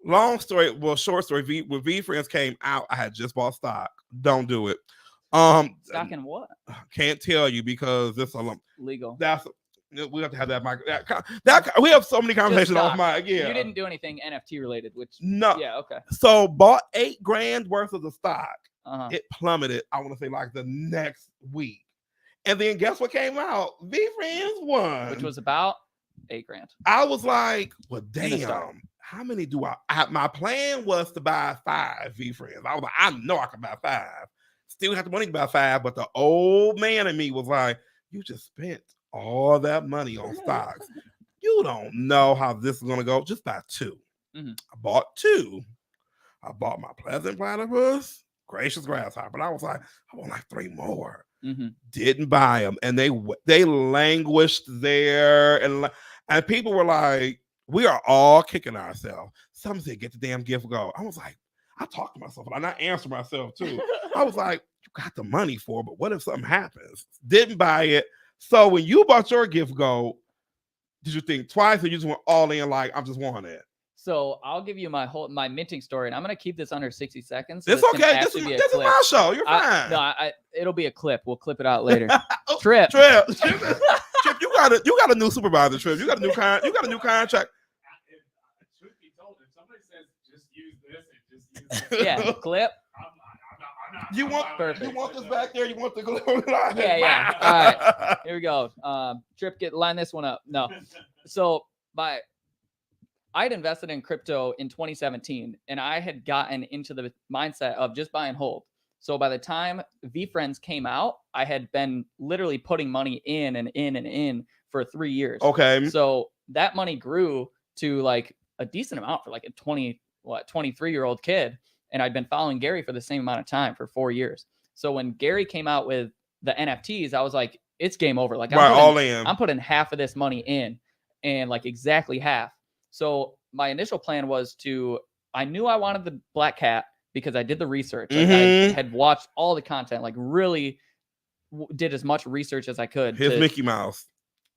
Long story, well, short story. When VeeFriends came out, I had just bought stock. Don't do it. Stock in what? Can't tell you because this is Legal. That's we have to have that. That we have so many conversations off my yeah. You didn't do anything NFT related, which no. Yeah, okay. So bought $8,000 worth of the stock. Uh-huh. It plummeted. I want to say like the next week, and then guess what came out? VeeFriends won, which was about $8,000. I was like, well, damn. How many do I? My plan was to buy 5 VeeFriends. I was like, I know I can buy 5. Still have the money to buy 5, but the old man in me was like, you just spent all that money on stocks. You don't know how this is gonna go. Just buy 2. I bought 2. I bought my Pleasant Platypus, Gracious Grasshopper, but I was like, I want like 3 more. Didn't buy them, and they languished there, and people were like, we are all kicking ourselves. Some said, get the damn gift go. I was like, I talked to myself, and I answered myself too. I was like, you got the money for it, but what if something happens? Didn't buy it. So when you bought your gift go, did you think twice, or you just went all in like, I'm just wanting it? So I'll give you my minting story, and I'm gonna keep this under 60 seconds. So it's okay. This is my show. You're fine. It'll be a clip. We'll clip it out later. Trip, you got a new supervisor. Trip, you got a new contract. Truth be told, if somebody says just use this and just use yeah, clip. I'm not. You want this back there? You want the glue? Yeah. All right, here we go. Trip, line this one up. No, so I had invested in crypto in 2017, and I had gotten into the mindset of just buy and hold. So by the time VeeFriends came out, I had been literally putting money in and in and in for 3 years. Okay. So that money grew to like a decent amount for like a 23-year-old kid. And I'd been following Gary for the same amount of time for 4 years. So when Gary came out with the NFTs, I was like, it's game over. Like I'm putting half of this money in, and like exactly half. So my initial plan was I knew I wanted the black cat because I did the research. Like I had watched all the content, like really did as much research as I could. Here's Mickey Mouse.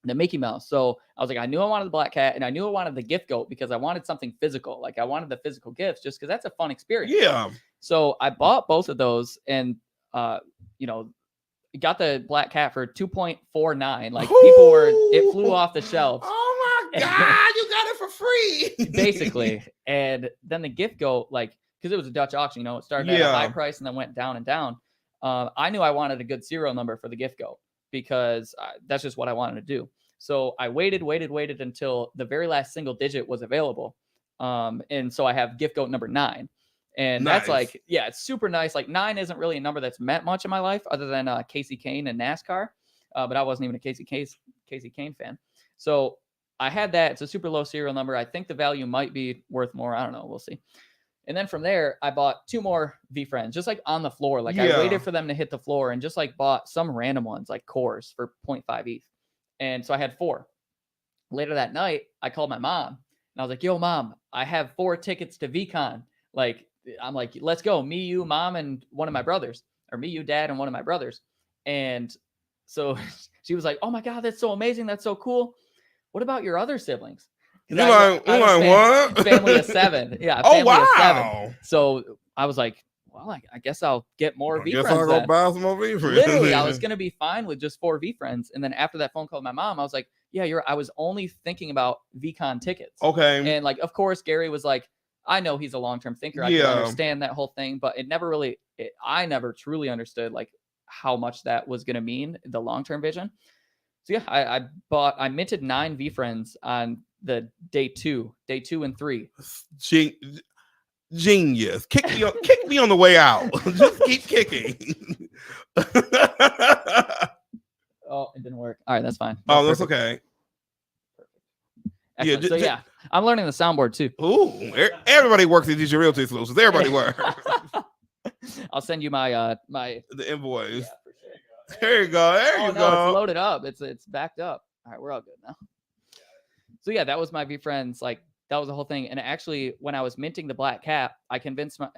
The Mickey Mouse. So I was like, I knew I wanted the black cat, and I knew I wanted the gift goat because I wanted something physical. Like I wanted the physical gifts just because that's a fun experience. Yeah. So I bought both of those, and got the black cat for $2.49. Like it flew off the shelves. Oh my God, you got it for free. Basically. And then the gift goat, like, because it was a Dutch auction, it started at a high price and then went down and down. I knew I wanted a good serial number for the gift goat because that's just what I wanted to do. So I waited until the very last single digit was available. And so I have gift goat number 9. And that's like, yeah, it's super nice. Like 9 isn't really a number that's meant much in my life other than Casey Kane and NASCAR. But I wasn't even a Casey Kane fan. So I had that. It's a super low serial number. I think the value might be worth more. I don't know. We'll see. And then from there, I bought 2 more VeeFriends, just like on the floor. Like I waited for them to hit the floor and just like bought some random ones like cores for 0.5 ETH. And so I had 4. Later that night, I called my mom and I was like, yo, Mom, I have 4 tickets to VCon. Like, I'm like, let's go. Me, you, Mom, and one of my brothers, or me, you, Dad, and one of my brothers. And so she was like, oh my God, that's so amazing. That's so cool. What about your other siblings? What? Family of 7. Yeah. Family of 7. So I was like, well, I guess I'll get more VeeFriends. Guess I'll go buy some more VeeFriends. Literally, I was going to be fine with just 4 VeeFriends. And then after that phone call with my mom, I was like, yeah, I was only thinking about VCon tickets. Okay. And like, of course, Gary was like, I know he's a long-term thinker. I can understand that whole thing, but I never truly understood like how much that was going to mean, the long-term vision. So yeah, I minted 9 VeeFriends on the day 2 and 3. Genius. Kick me on the way out. Just keep kicking. Oh, it didn't work. All right, that's fine. That's okay. Excellent. Yeah, so yeah, I'm learning the soundboard too. Ooh, everybody works at DJ Realty Solutions. Everybody works. I'll send you my the invoice. Yeah, for sure. There you go. There Oh you no, go. it's loaded up. It's backed up. All right, we're all good now. So yeah, that was my VeeFriends. Like that was the whole thing. And actually, when I was minting the black cap, I convinced my.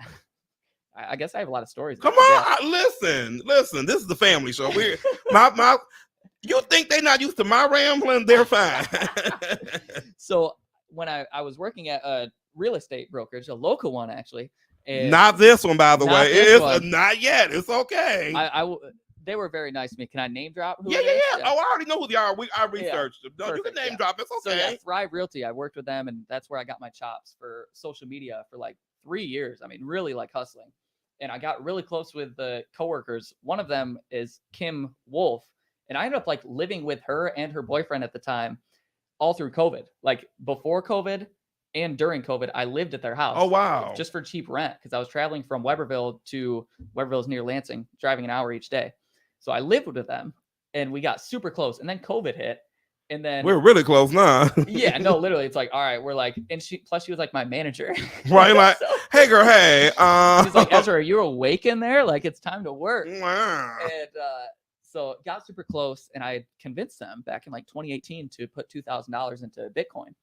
I guess I have a lot of stories. Come on, listen. This is the family show. We're my. You think they're not used to my rambling? They're fine. So when I was working at a real estate brokerage, a local one actually. And not this one, by the not way. this It's one. not yet. It's okay. They were very nice to me. Can I name drop? Who Yeah. it is? Oh, I already know who they are. I researched them. No, you can Perfect, name yeah. drop. It's So yeah, okay. Thrive Realty. I worked with them, and that's where I got my chops for social media for like 3 years. I mean, really like hustling. And I got really close with the coworkers. One of them is Kim Wolf, and I ended up like living with her and her boyfriend at the time, all through COVID. Like before COVID and during COVID, I lived at their house. Oh wow. Just for cheap rent because I was traveling from Weberville to Weberville's near Lansing, driving an hour each day. So I lived with them, and we got super close. And then COVID hit, and then we're really close now. yeah, no, literally, it's like all right, we're like, and she was like my manager, Right? Like, so, hey girl, hey. she's like, Ezra, are you awake in there? Like it's time to work. Wow. And so got super close, and I convinced them back in like 2018 to put $2,000 into Bitcoin.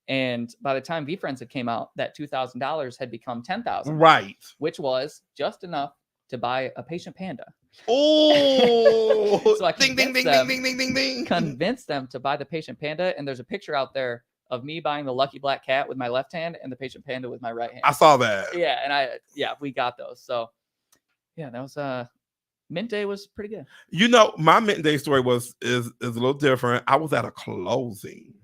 And by the time VeeFriends had came out, that $2,000 had become $10,000, Right. which was just enough to buy a patient panda. Oh, So I ding, ding, ding, convinced ding, ding, ding, ding, ding. Convinced them to buy the patient panda, and there's a picture out there of me buying the lucky black cat with my left hand and the patient panda with my right hand. I saw that. Yeah, and we got those. So yeah, that was mint day was pretty good. You know, my mint day story is a little different. I was at a closing,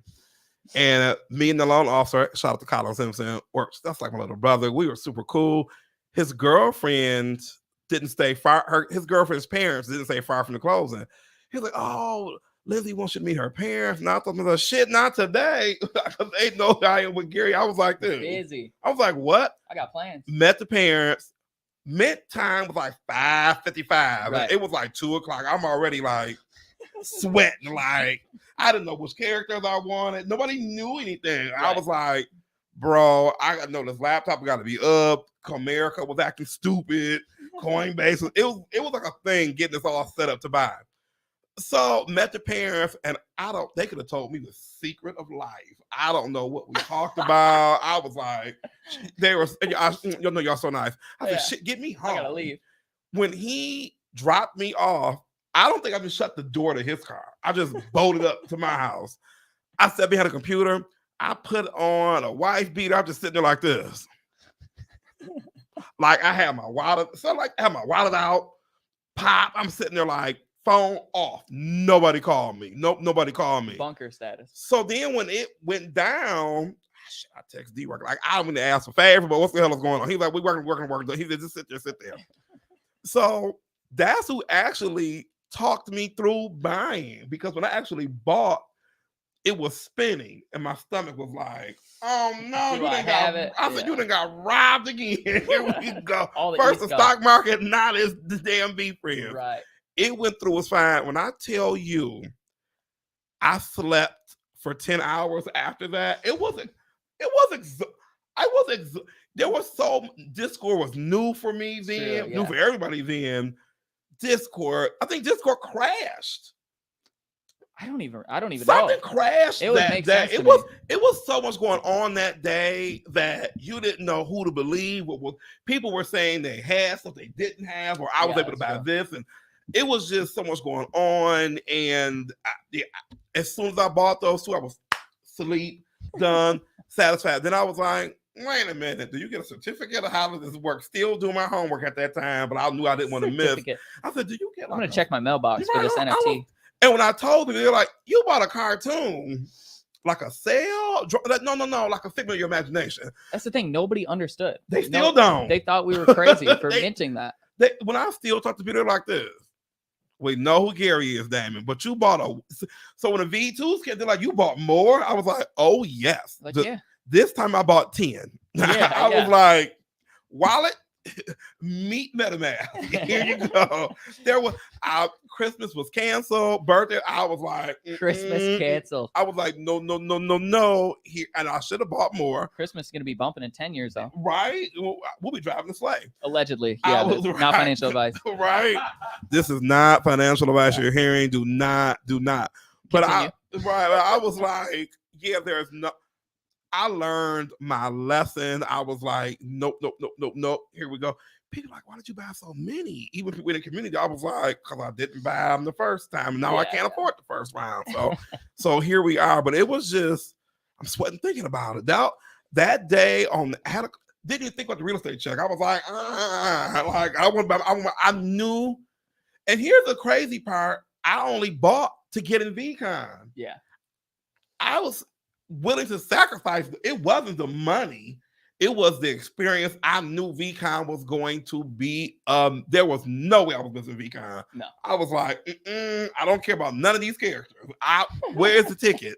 and me and the loan officer, shout out to Colin Simpson, works. That's like my little brother. We were super cool. His girlfriend didn't stay far. His girlfriend's parents didn't stay far from the closing. He's like, "Oh, Lizzie wants you to meet her parents." Not the shit, not today. Because they know I am with Gary. I was like, dude, Busy. I was like, what? I got plans. Met the parents. Mint time was like 5:55. Right. It was like 2:00. I'm already like sweating. Like I didn't know which characters I wanted. Nobody knew anything. I Right. was like, bro, I got to know this laptop got to be up. Comerica was acting stupid. Coinbase. It was like a thing getting this all set up to buy. So met the parents, and they could have told me the secret of life. I don't know what we talked about. I was like, you know, y'all so nice. I said, Yeah. shit, get me home. I gotta leave. When he dropped me off, I don't think I just shut the door to his car. I just bolted up to my house. I sat behind a computer. I put on a wife beater. I'm just sitting there like this. Like I had my wallet. So like I had my wallet out. Pop. I'm sitting there like phone off. Nobody called me. Nobody called me. Bunker status. So then when it went down, I text D-Work. Like, I don't mean to ask for favor, but what the hell is going on? He's like, we working. He said, just sit there. So that's who actually talked me through buying, because when I actually bought, it was spinning and my stomach was like, oh no, Do I have it? I said, you done got robbed again. Here we go. All the First the East stock market, now it's the damn VeeFriends. Right. It went through, was fine. When I tell you, I slept for 10 hours after that. Discord was new for me then, Sure, new yeah. for everybody then. I think Discord crashed. I don't even know. Something crashed. It would that make day. sense to It was so much going on that day that you didn't know who to believe. People were saying they had stuff they didn't have, or I was able to buy this, and it was just so much going on. And as soon as I bought those two, I was asleep, done, satisfied. Then I was like, wait a minute, do you get a certificate of how does this work? Still doing my homework at that time, but I knew I didn't want to miss. I said, do you get? I'm gonna check my mailbox for this NFT. And when I told them, they're like, you bought a cartoon, like a sale? No, like a figment of your imagination. That's the thing. Nobody understood. They still don't. They thought we were crazy for minting that. When I still talk to people like this, we know who Gary is, Damon, but you bought so when the V2s came, they're like, you bought more? I was like, oh, yes. Like, yeah. This time I bought 10. Yeah, I was like, wallet, meet MetaMask. Here you go. There was Christmas was canceled. Birthday, I was like, Christmas canceled. I was like, no. Here, and I should have bought more. Christmas is gonna be bumping in 10 years though. Right? We'll be driving the sleigh. Allegedly, yeah. was Not right. financial advice. Right? This is not financial advice you're hearing. Do not. But Continue. I was like, yeah, there's no. I learned my lesson. I was like, nope. Here we go. People are like, why did you buy so many? Even people in the community, I was like, because I didn't buy them the first time. Now I can't afford the first round. So here we are. But it was just, I'm sweating thinking about it. That day didn't even think about the real estate check. I was like, I knew. And here's the crazy part. I only bought to get in VCon. Yeah. I was willing to sacrifice. It wasn't the money. It was the experience. I knew VCon was going to be, there was no way I was missing VCon. No. I was like, I don't care about none of these characters. Where's the ticket?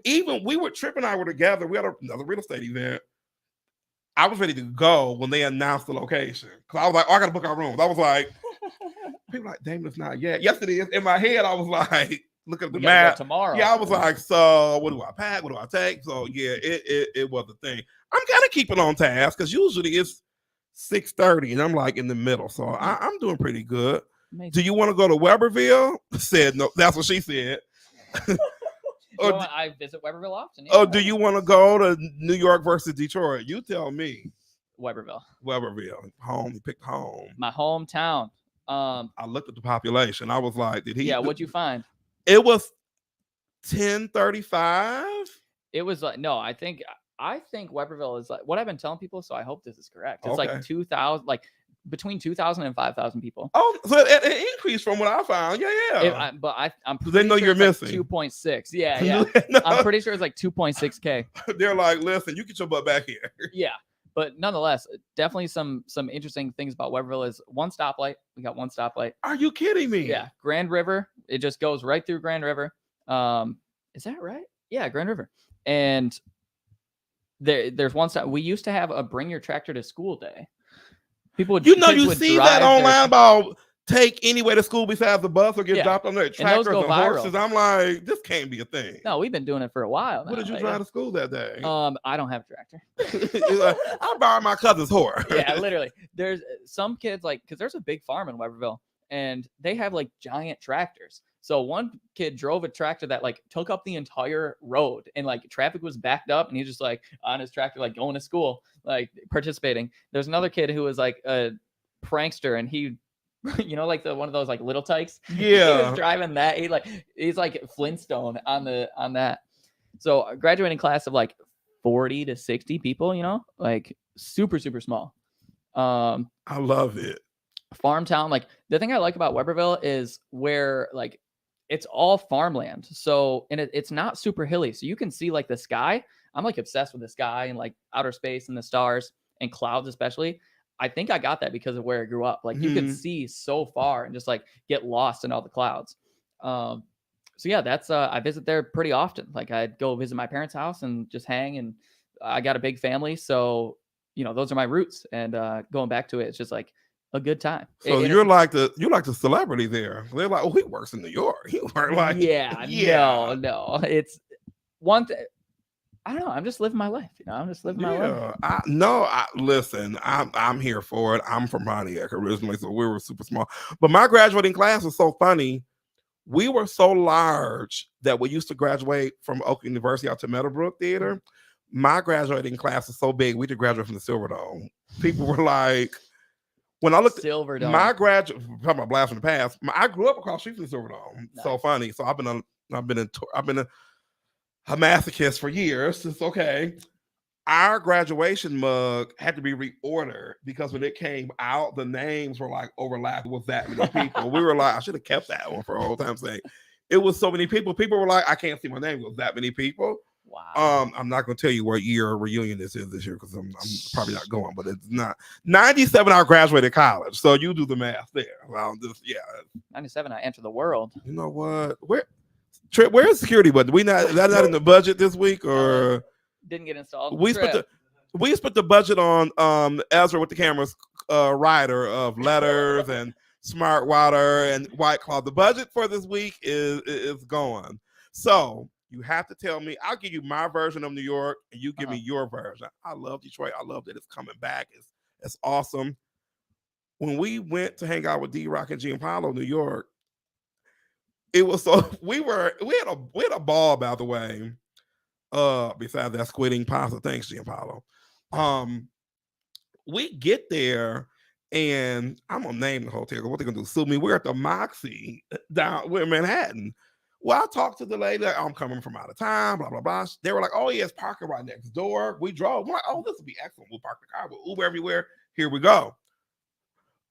Even we were, Tripp and I were together. We had another real estate event. I was ready to go when they announced the location. Because I was like, I got to book our rooms. I was like, people like, Damon, it's not yet. Yes, it is. In my head, I was like, look at the map tomorrow. Yeah, I was like, so what do I pack? What do I take? So yeah, it was a thing. I'm kind of keeping on task because usually it's 6:30 and I'm like in the middle. So I'm doing pretty good. Amazing. Do you want to go to Weberville? Said no. That's what she said. I visit Weberville often. Yeah. Oh, do you want to go to New York versus Detroit? You tell me. Weberville. Home. You picked home. My hometown. I looked at the population. I was like, did he? Yeah, what'd you find? It was 1035. It was like, no, I think Weberville is like what I've been telling people. So I hope this is correct. It's like 2,000, like between 2,000 and 5,000 people. Oh, so it increased from what I found. Yeah. I'm they know you're missing 2.6. Yeah. No. I'm pretty sure it's like 2.6K. They're like, listen, you get your butt back here. Yeah. But nonetheless, definitely some interesting things about Weberville is one stoplight. We got one stoplight. Are you kidding me? Yeah. Grand River. It just goes right through Grand River. Is that right? Yeah, Grand River. And there's one stop. We used to have a bring your tractor to school day. People would, you see that online about take anyway to school besides the bus or get dropped on their tractors and horses. I'm like, this can't be a thing. No, we've been doing it for a while now. What did you drive to school that day? I don't have a tractor. Like, I borrowed my cousin's horse. Yeah, literally. There's some kids because there's a big farm in Weberville and they have like giant tractors. So one kid drove a tractor that like took up the entire road and like traffic was backed up and he's just like on his tractor, like going to school, like participating. There's another kid who was like a prankster and he, like one of those like little tykes. Yeah. He was driving that. He's like Flintstone on that. So a graduating class of like 40 to 60 people, like super, super small. I love it. Farm town. Like the thing I like about Weberville is where like it's all farmland. So, and it's not super hilly. So you can see like the sky. I'm like obsessed with the sky and like outer space and the stars and clouds, especially. I think I got that because of where I grew up. Like you could see so far and just like get lost in all the clouds. So yeah, that's, I visit there pretty often. Like I'd go visit my parents' house and just hang, and I got a big family. So, those are my roots, and going back to it, it's just like a good time. So you're like the celebrity there. They're like, oh, he works in New York. He works like, no. It's one thing. I don't know. I'm just living my life. I'm just living my life. Listen, I'm here for it. I'm from Pontiac originally, so we were super small. But my graduating class was so funny. We were so large that we used to graduate from Oak University out to Meadowbrook Theater. My graduating class was so big, we could graduate from the Silverdome. People were like, when I looked Silverdome. at my talking about blast from the past, I grew up across the street from the Silverdome. Nice. So funny. So I've been a masochist for years. It's okay. Our graduation mug had to be reordered because when it came out, the names were like overlapped with that many people. We were like, I should have kept that one for a whole time sake. It was so many people. People were like, I can't see my name. It was that many people. Wow. I'm not going to tell you what year reunion this is this year because I'm probably not going, but it's not 97. I graduated college, so you do the math there. Well, 97. I entered the world. You know what? Where's security budget? Is that not in the budget this week or? Didn't get installed. We spent the budget on Ezra with the cameras writer of letters and Smart Water and White Claw. The budget for this week is gone. So you have to tell me. I'll give you my version of New York, and you give me your version. I love Detroit. I love that it's coming back. It's awesome. When we went to hang out with D-Rock and Gianpaolo, New York, it was so we had a ball, by the way. Besides that squidding pasta, thanks, Gianpaolo. We get there, and I'm gonna name the hotel. What they gonna do? Sue me? We're at the Moxie down in Manhattan. Well, I talked to the lady. Like, I'm coming from out of town. Blah blah blah. They were like, "Oh yeah, it's parking right next door." We drove. We're like, "Oh, this will be excellent. We'll park the car. We'll Uber everywhere. Here we go."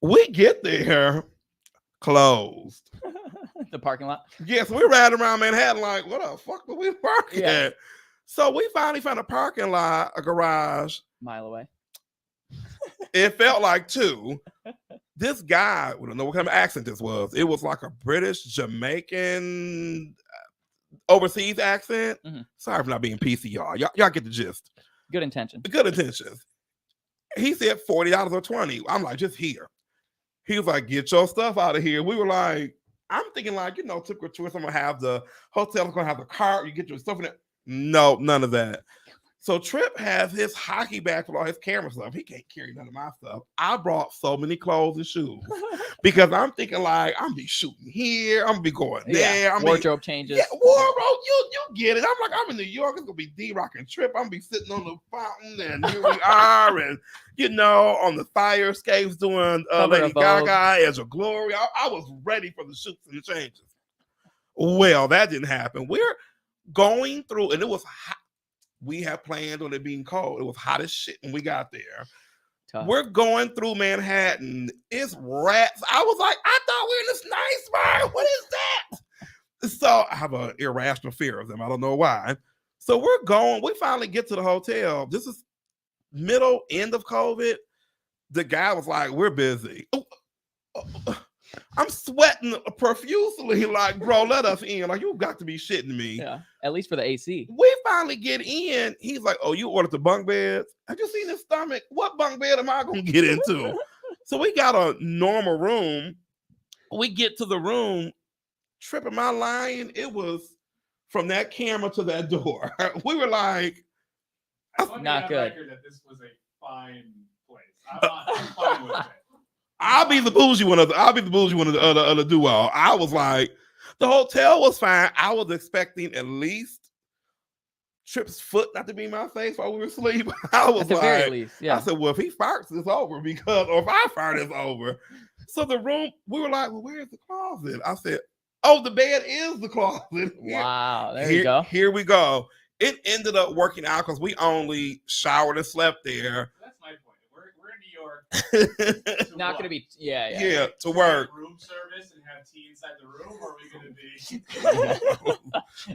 We get there, closed. The parking lot. Yes, we're riding around Manhattan like, what the fuck were we parking at? So we finally found a parking lot, a garage. Mile away. It felt like 2. This guy, we don't know what kind of accent this was. It was like a British, Jamaican, overseas accent. Mm-hmm. Sorry for not being PC, y'all. Y'all get the gist. Good intention. Good intentions. He said $40 or $20. I'm like, just here. He was like, get your stuff out of here. We were like, I'm thinking like, typical tourist, I'm going to have the hotel, I'm going to have the cart, you get your stuff in it. No, none of that. So Trip has his hockey bag with all his camera stuff. He can't carry none of my stuff. I brought so many clothes and shoes because I'm thinking like, I'm going to be shooting here. I'm going to be going there. Wardrobe changes. Yeah, wardrobe, you get it. I'm like, I'm in New York. It's going to be D-Rock and Trip. I'm going to be sitting on the fountain and here we are and, on the fire escapes doing Lady Gaga, Ezra Glory. I was ready for the shoots and the changes. Well, that didn't happen. We're going through, and it was hot. We had planned on it being cold. It was hot as shit when we got there. Tough. We're going through Manhattan. It's rats. I was like, I thought we were in this nice bar. What is that? So I have an irrational fear of them. I don't know why. So we're going. We finally get to the hotel. This is end of COVID. The guy was like, we're busy. I'm sweating profusely, like, bro, let us in. Like, you've got to be shitting me. Yeah, at least for the AC. We finally get in. He's like, oh, you ordered the bunk beds? Have you seen his stomach? What bunk bed am I going to get into? So we got a normal room. We get to the room. Trip, am I lying? It was from that camera to that door. We were like, not good. That this was a fine place. I'm fine with it. I'll be the bougie one of the duo. I was like, the hotel was fine. I was expecting at least Trip's foot not to be in my face while we were asleep. I was at the like, very least, yeah. I said, well, if he farts, it's over or if I fart, it's over. So the room, we were like, well, where's the closet? I said, oh, the bed is the closet. Wow, there you go. Here we go. It ended up working out because we only showered and slept there. That's my point. We're in New York. Not going to be, yeah, to work. Room service and have tea inside the room, or are we going to be?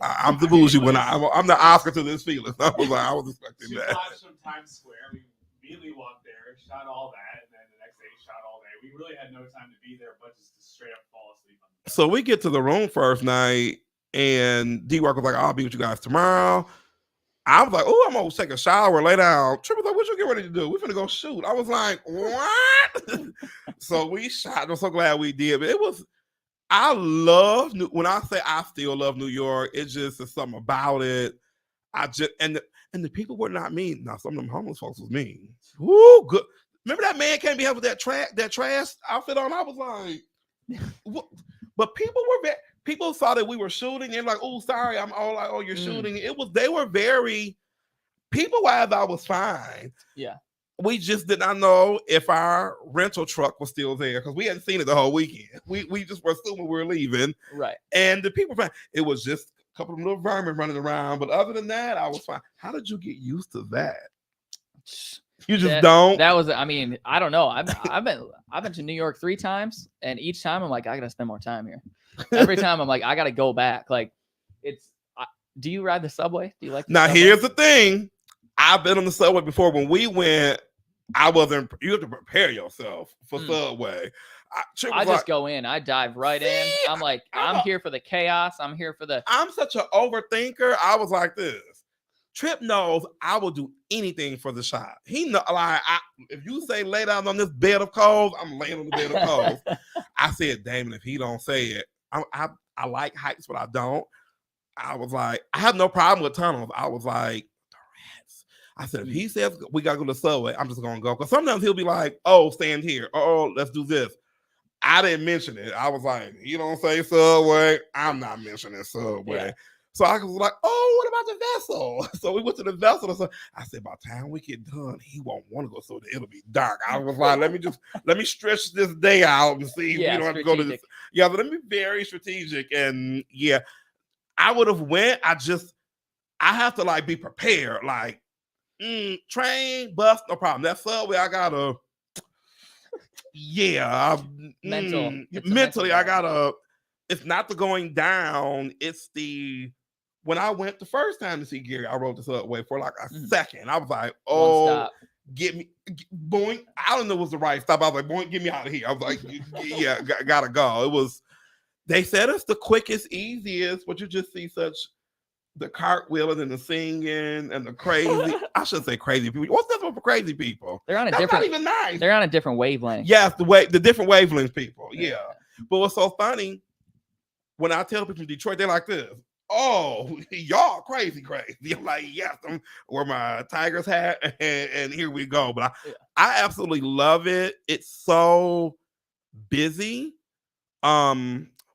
I'm the bougie one. I'm the Oscar to this feeling. I was expecting that. Watched from Times Square. We immediately walked there, shot all that, and then the next day shot all day. We really had no time to be there, but just to straight up fall asleep. So we get to the room first night, and D-Rock was like, I'll be with you guys tomorrow. I was like, oh, I'm going to take a shower, lay down. Trip was like, what you get ready to do? We're going to go shoot. I was like, what? So we shot. I'm so glad we did. But I love, when I say I still love New York, it just is something about it. And the people were not mean. Now, some of them homeless folks was mean. Woo, good. Remember that man came behind with that trash outfit on? I was like, what? But people saw that we were shooting. They're like, oh, sorry. I'm all like, oh, you're shooting. They were very, people-wise, I was fine. Yeah. We just did not know if our rental truck was still there because we hadn't seen it the whole weekend. We just were assuming we were leaving. Right. And the people, it was just a couple of little vermin running around. But other than that, I was fine. How did you get used to that? You just don't. That was, I mean, I don't know. I've been to New York 3 times, and each time I'm like, I gotta spend more time here. Every time I'm like, I gotta go back. Like, do you ride the subway? Do you like? Now here's the thing. I've been on the subway before. When we went, you have to prepare yourself for subway. I just go in. I dive right in. I'm like, I'm here for the chaos. I'm here for the. I'm such an overthinker. I was like this. Trip knows I will do anything for the shot. He know, like, if you say lay down on this bed of coals, I'm laying on the bed of coals. I said, Damon, if he don't say it, I like heights, but I don't. I was like, I have no problem with tunnels. I was like, I said, if he says we gotta go to the subway, I'm just gonna go. Because sometimes he'll be like, oh, stand here. Oh, let's do this. I didn't mention it. I was like, you don't say subway, I'm not mentioning subway. Yeah. So I was like, oh, what about the vessel? So we went to the vessel. So I said, by the time we get done, he won't want to go, so it'll be dark. I was like, let me stretch this day out and see if we don't have to go to this. Yeah, but let me be very strategic. And yeah, I would have went. I have to like be prepared. Like, train, bus, no problem. That subway, I gotta. Yeah, mentally, I gotta. It's not the going down. It's the when I went the first time to see Gary, I rode the subway for like a second. I was like, "Oh, get me, boing!" I don't know if it was the right stop. I was like, "Boing, get me out of here!" I was like, "Yeah, gotta go." It was. They said it's the quickest, easiest, but you just see such the cartwheeling and the singing and the crazy. I shouldn't say crazy people. What's that for crazy people? They're on a That's different. Not even nice. They're on a different wavelength. Yes, the different wavelengths people. Yeah. But what's so funny when I tell people in Detroit, they're like this. Oh, y'all crazy. I'm like, yes, I'm wear my Tigers hat and here we go. But I absolutely love it. It's so busy.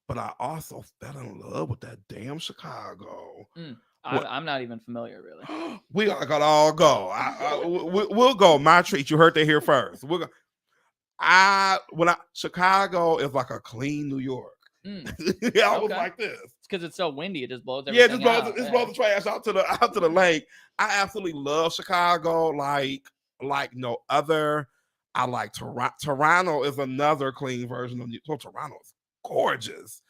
But I also fell in love with that damn Chicago. I'm not even familiar, really. We gotta all go. We'll go. My treat. You heard that here first. We'll go. Chicago is like a clean New York. I was like this. It's because it's so windy. It just blows everything out. It blows the trash out to the lake. I absolutely love Chicago like no other. I like Toronto. Toronto is another clean version of New York. Toronto's gorgeous.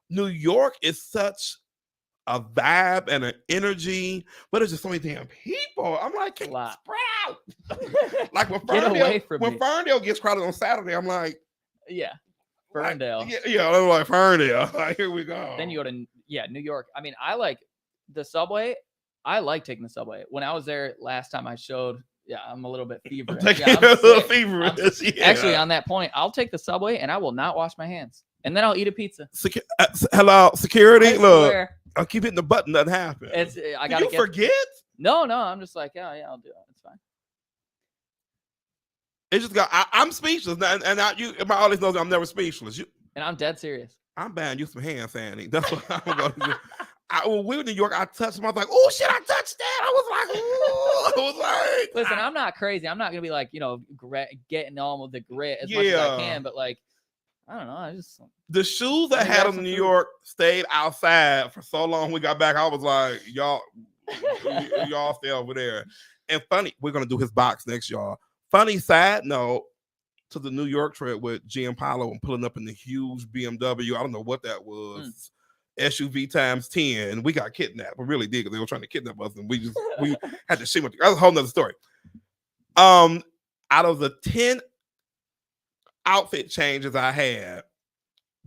New York is such a vibe and an energy, but there's just so many damn people. I'm like, sprout. Like when Ferndale gets crowded on Saturday, I'm like, yeah, Ferndale. I'm like Ferndale. Like, here we go. Then you go to New York. I mean, I like the subway. I like taking the subway. When I was there last time, I showed. Yeah, I'm a little bit feverish. Actually, on that point, I'll take the subway and I will not wash my hands. And then I'll eat a pizza. Hello, security. Look, I'll keep hitting the button. Doesn't happen. I gotta forget? No. I'm just like, yeah, I'll do it. It's fine. It just got. I'm speechless, and my audience knows I'm never speechless. And I'm dead serious. I'm buying you some hand sanitizer. That's what I'm going to do. When we were in New York, I touched him. I was like, "Oh shit, I touched that!" I was like, "Listen, I'm not crazy. I'm not gonna be like, getting on with the grit as much as I can, but like." I don't know. The shoes I had in New York stayed outside for so long. We got back. I was like, y'all stay over there. And funny, we're gonna do his box next, y'all. Funny side note to the New York trip with Gianpaolo and pulling up in the huge BMW. I don't know what that was. SUV times 10. We got kidnapped. We really did because they were trying to kidnap us, and we had to shit with. That's a whole nother story. Out of the 10 outfit changes I had,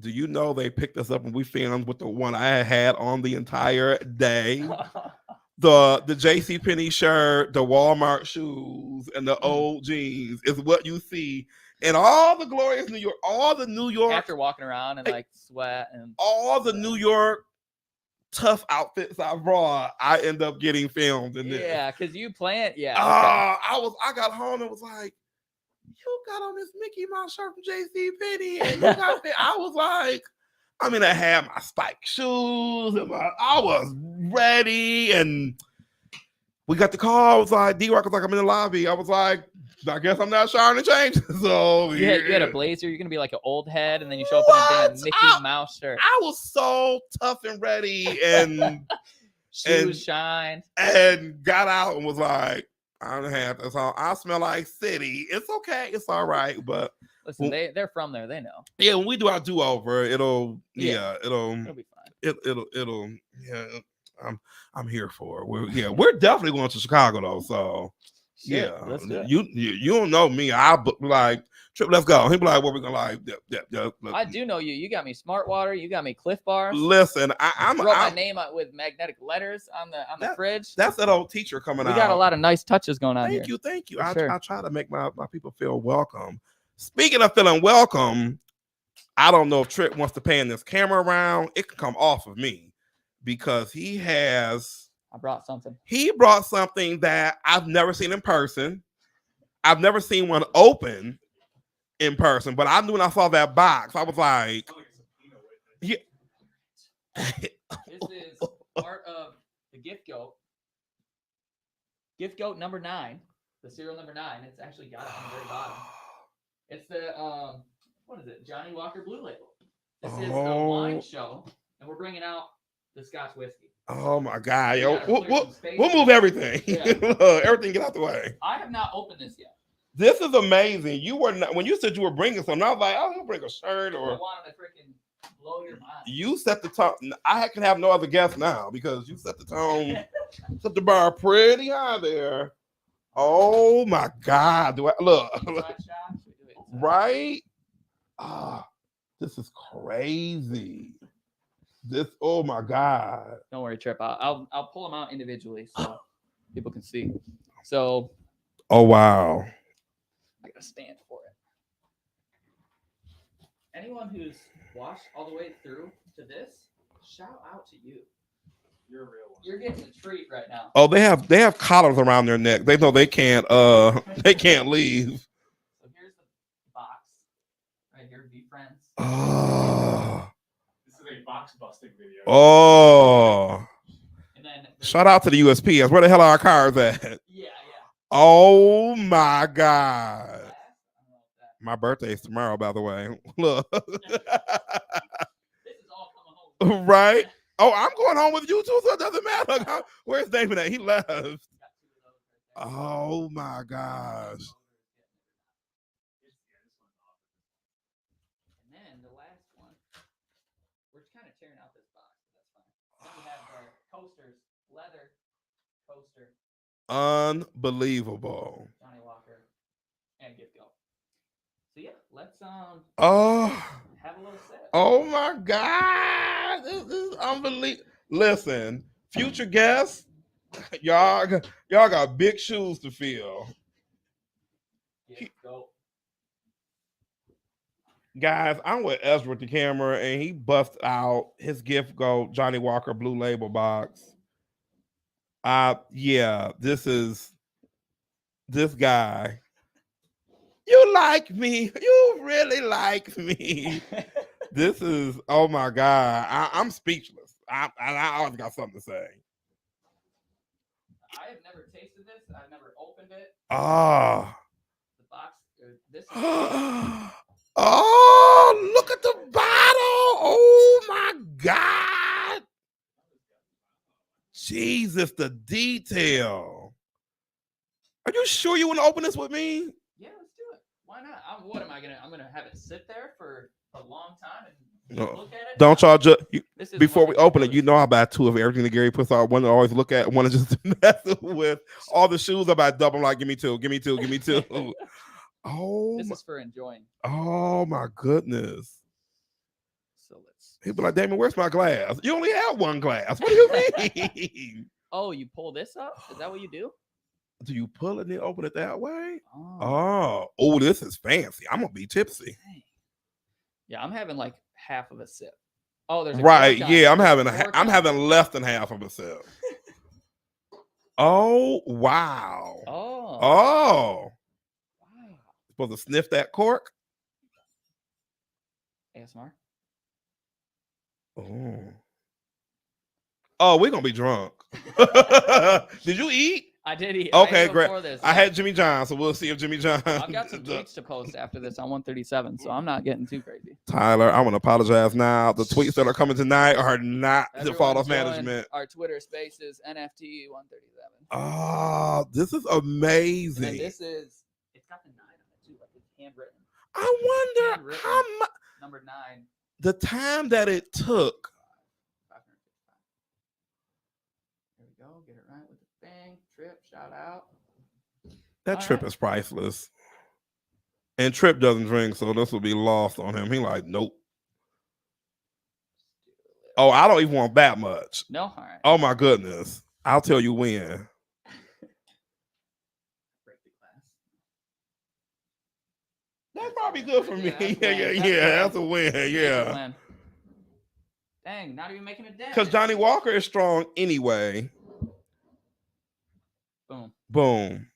do you know they picked us up and we filmed with the one I had on the entire day? The JCPenney shirt, the Walmart shoes, and the old jeans is what you see in all the glorious New York, all the New York. After walking around and like sweat and all the New York tough outfits I brought, I end up getting filmed in this. Yeah, because you planned. Yeah. I got home and was like, you got on this Mickey Mouse shirt from JCPenney, and you got there. I was like, I had my spiked shoes, and I was ready, and we got the call. I was like, D-Rock was like, I'm in the lobby. I was like, I guess I'm not showering and changing. So you had a blazer. You're gonna be like an old head, and then you show up in a damn Mickey Mouse shirt. I was so tough and ready, and shoes shined, and got out and was like, I don't have this on. I smell like city. It's okay. It's all right. But listen, they're from there. They know. Yeah, when we do our do-over, it'll be fine. I'm here for it. We're definitely going to Chicago though. So Shit, Yeah, let's do it. you don't know me. I be like, Trip, let's go. He be like, what we gonna like? I do know you. You got me Smart Water. You got me Cliff Bars. Listen, I'm wrote my name with magnetic letters on the fridge. That's that old teacher coming out. We got a lot of nice touches going on here. Thank you. Sure. I try to make my people feel welcome. Speaking of feeling welcome, I don't know if Trip wants to pan this camera around. It can come off of me because he brought something that I've never seen in person. I've never seen one open in person, but I knew when I saw that box, I was like, yeah. This is part of the gift goat. Gift goat number 9, the serial number 9. It's actually got it on the very bottom. It's the what is it? Johnny Walker Blue Label. This is a wine show, and we're bringing out the Scotch whiskey. Oh my God, yo, we'll move everything. Yeah. Everything get out the way. I have not opened this yet. This is amazing. You were not, when you said you were bringing something, I was like, oh, he'll bring a shirt or. I wanted to freaking blow your mind. You set the tone. I can have no other guests now because you set the tone, set the bar pretty high there. Oh my God! Do I look? Right? Ah, this is crazy. This. Oh my God! Don't worry, Trip. I'll pull them out individually so people can see. So. Oh wow. I gotta stand for it. Anyone who's watched all the way through to this, shout out to you. You're a real one. You're getting a treat right now. Oh, they have collars around their neck. They know they can't leave. So here's the box right here, VeeFriends. Oh. This is a box busting video. Oh. And then shout out to the USPS. Where the hell are our cars at? Yeah. Oh my God. My birthday is tomorrow, by the way. Look. This is all coming home. Right? Oh, I'm going home with you too, so it doesn't matter. Where's David at? He left. Oh my gosh. And then the last one, we're kind of tearing out this box, but that's fine. Then we have our coasters, leather coaster. Unbelievable. Johnny Walker and gift go. So yeah, let's have a little sip. Oh my God. This is unbelievable. Listen, future guests, y'all got big shoes to fill. Gift go. Guys, I'm with Ezra with the camera and he buffed out his gift go Johnny Walker Blue Label box. Yeah, this guy. You like me. You really like me. This is, oh my God. I'm speechless. I always got something to say. I have never tasted this. I've never opened it. Ah. The box. This is oh, look at the bottle. Oh my God. Jesus, the detail. Are you sure you want to open this with me? Yeah, let's do it. Why not? I'm gonna have it sit there for a long time and look at it. Don't y'all just before we open it, you know I buy 2 of everything that Gary puts out. One to always look at, one to just mess with. All the shoes I buy double. Like, give me 2. Oh, this is for enjoying. Oh my goodness. So let's. People like, Damon, where's my glass? You only have 1 glass. What do you mean? Oh, you pull this up? Is that what you do? Do you pull it and then open it that way? Oh, this is fancy. I'm gonna be tipsy. Dang. Yeah, I'm having like half of a sip. Oh, there's a right. Yeah, I'm having less than half of a sip. Oh wow. Oh. Wow. Supposed to sniff that cork. ASMR. Oh, we're gonna be drunk. Did you eat? I did eat. Okay, great. This, I had Jimmy John, so we'll see if Jimmy John. I've got some tweets to post after this on 137, so I'm not getting too crazy. Tyler, I want to apologize now. The tweets that are coming tonight are not the fault of management. Our Twitter Spaces NFT 137. Oh, this is amazing. And this is. It's got the 9 on it too, like it's handwritten. I wonder how much. Number 9. The time that it took. There we go. Get it right with the thing. Trip. Shout out. That All Trip right. is priceless. And Trip doesn't drink, so this will be lost on him. He like, nope. Oh, I don't even want that much. No? All right. Oh my goodness. I'll tell you when. Break the glass. That's probably good for me. Yeah, That's a win. Yeah. Win. Dang, not even making a dent. Because Johnny Walker is strong anyway. Boom. Boom.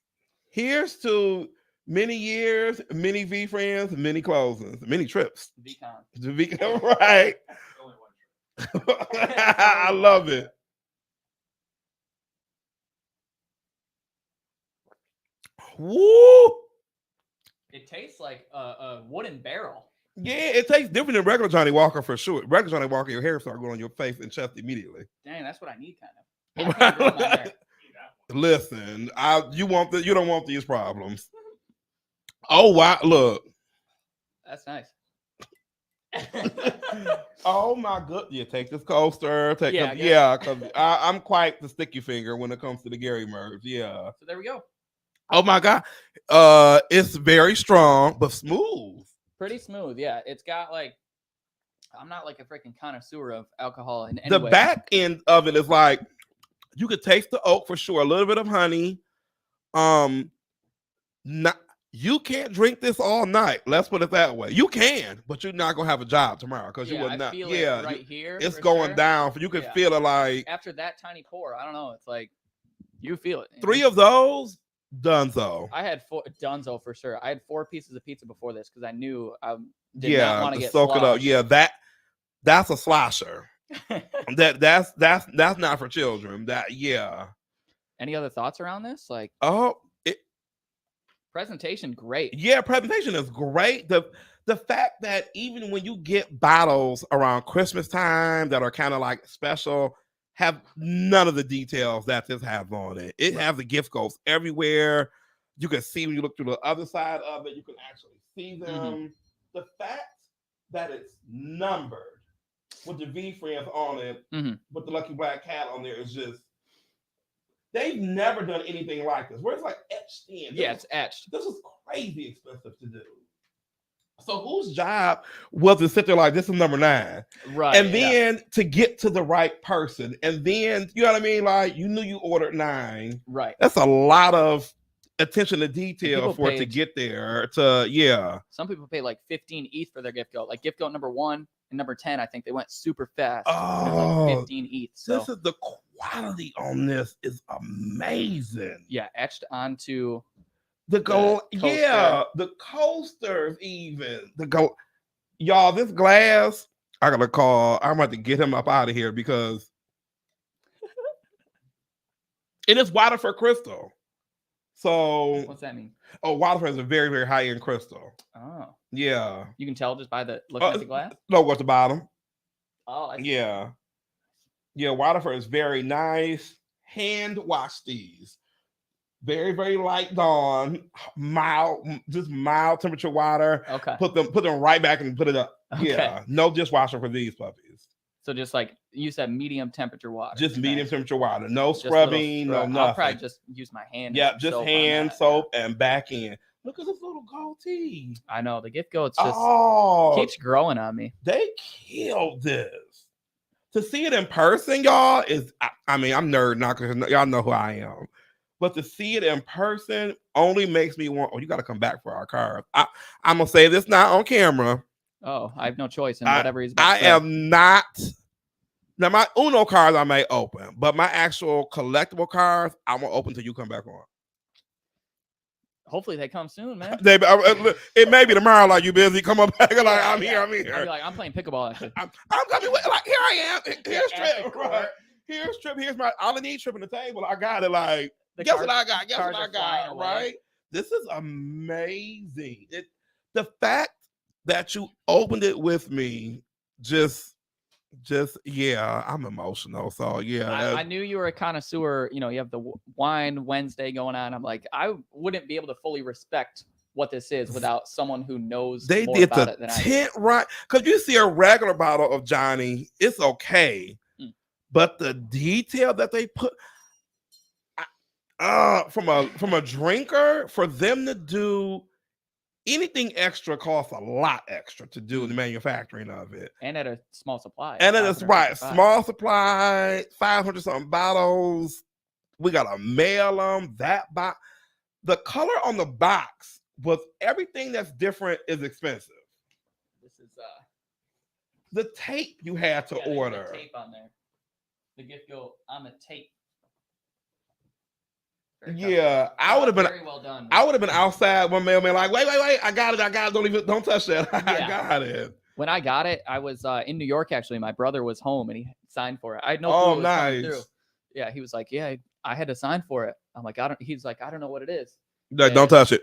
Here's to many years, many VeeFriends, many closings, many trips. VCon. Right. Only one trip. I love it. Woo! It tastes like a wooden barrel. Yeah, it tastes different than regular Johnny Walker for sure. Regular Johnny Walker, your hair start going on your face and chest immediately. Dang, that's what I need, kind of. I can't grow my hair. Listen, you don't want these problems. Oh wow, look. That's nice. Oh my god! Yeah, take this coaster. Yeah, because I'm quite the sticky finger when it comes to the Gary merge. Yeah. So there we go. Oh my god, it's very strong but smooth. Pretty smooth. Yeah, it's got like, I'm not like a freaking connoisseur of alcohol in any The way. back end of it is like you could taste the oak for sure. A little bit of honey. You can't drink this all night. Let's put it that way. You can, but you're not gonna have a job tomorrow because you will not. Feel it right here. It's going down. You can feel it like after that tiny pour. I don't know. It's like you feel it. 3 of those, Dunzo. I had 4 Dunzo for sure. I had 4 pieces of pizza before this because I knew I did not want to get soak sloshed. it up. Yeah, that's a slosher. that's not for children. Any other thoughts around this? Like, presentation great. Yeah, presentation is great. The fact that even when you get bottles around Christmas time that are kind of like special, have none of the details that this has on it. It has the gift codes everywhere. You can see when you look through the other side of it, you can actually see them. Mm-hmm. The fact that it's numbered with the VeeFriends on it, with the Lucky Black Cat on there is just, they've never done anything like this. Where it's like etched in. It's etched. This is crazy expensive to do. So whose job was to sit there like, this is number 9? Right. And then to get to the right person. And then, you know what I mean? Like, you knew you ordered 9. Right. That's a lot of attention to detail for it to get there. Some people pay like 15 ETH for their gift code. Like gift code number 1 and number 10, I think they went super fast. Oh, like 15 ETH. So this is the quality on this is amazing. Yeah, etched onto the coasters even. Y'all, this glass, I'm about to get him up out of here because it is Waterford crystal. So what's that mean? Oh, Waterford is a very, very high-end crystal. Oh. Yeah. You can tell just by looking at the glass? Logo at the bottom. Oh, I see. Yeah. Yeah, Waterford is very nice. Hand wash these. Very, very light dawn, mild temperature water. Okay. Put them right back and put it up. Okay. Yeah. No dishwasher for these puppies. So just like you said, medium temperature water. Just medium temperature water. No scrubbing, no nothing. I'll probably just use my hand. Yeah, just hand soap and back in. Look at this little goatee. I know the gift goat's just keeps growing on me. They killed this. To see it in person, y'all, is I'm nerd now because y'all know who I am. But to see it in person only makes me want, you got to come back for our card. I'm going to say this now on camera. Oh, I have no choice in whatever he's about I am not. Now, my Uno cards I may open, but my actual collectible cards, I'm going to open until you come back on. Hopefully they come soon, man. It may be tomorrow, like you busy. Come up back, like I'm here. I'll be like, I'm playing pickleball, actually. I'm coming with, like, here I am. Here's Trip. Right. Here's Trip. Here's my, all I need Trip on the table. I got it, like. Guess what I got, right? This is amazing. The fact that you opened it with me, I'm emotional. So yeah, I knew you were a connoisseur. You know, you have the Wine Wednesday going on. I'm like, I wouldn't be able to fully respect what this is without someone who knows more about it than I do. Right? Because you see a regular bottle of Johnny, it's okay, but the detail that they put. From a drinker, for them to do anything extra costs a lot extra to do the manufacturing of it. And at a small supply. And then it's right, 555. small supply, 500 something bottles. We gotta mail them. The color on the box was everything that's different is expensive. This is the tape you had to order. The tape on there. The gift go on the tape. Yeah, I would have been very well done. I would have been outside one mailman like, wait, I got it. Don't touch that. I got it. When I got it, I was in New York actually. My brother was home and he signed for it. I had no clue it was coming through. Yeah, he was like, yeah, I had to sign for it. I'm like, he's like, I don't know what it is. Like, don't touch it.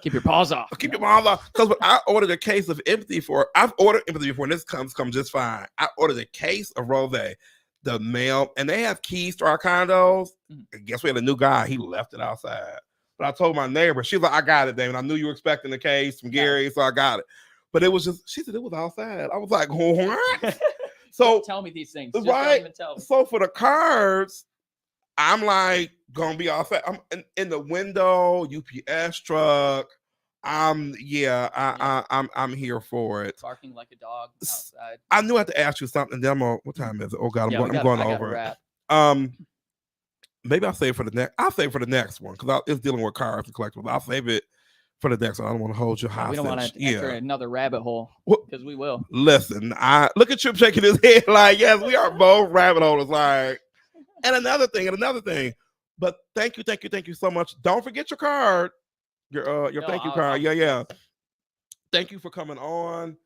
Keep your paws off. Keep your paws off. Because I ordered a case of empathy for. I've ordered empathy before, and this comes just fine. I ordered a case of rosé, the mail, and they have keys to our condos. And guess we had a new guy. He left it outside. But I told my neighbor, she was like, I got it, David. I knew you were expecting the case from Gary, so I got it. But it was just, she said it was outside. I was like, what? So don't tell me these things. Just right. Don't even tell me. So for the cards, I'm like gonna be outside. I'm in the window, UPS truck. I'm here for it. Barking like a dog outside. I knew I had to ask you something. Then what time is it? Oh God, I'm going over it. Maybe I'll save it for the next. I'll save it for the next one because it's dealing with cards and collectibles. I'll save it for the next one. I don't want to hold you hostage. We don't want to enter another rabbit hole because we will. Listen, I look at Trip shaking his head like, yes, we are both rabbit holes. Like, and another thing. But thank you so much. Don't forget your card, your thank you card. Yeah. Thank you for coming on.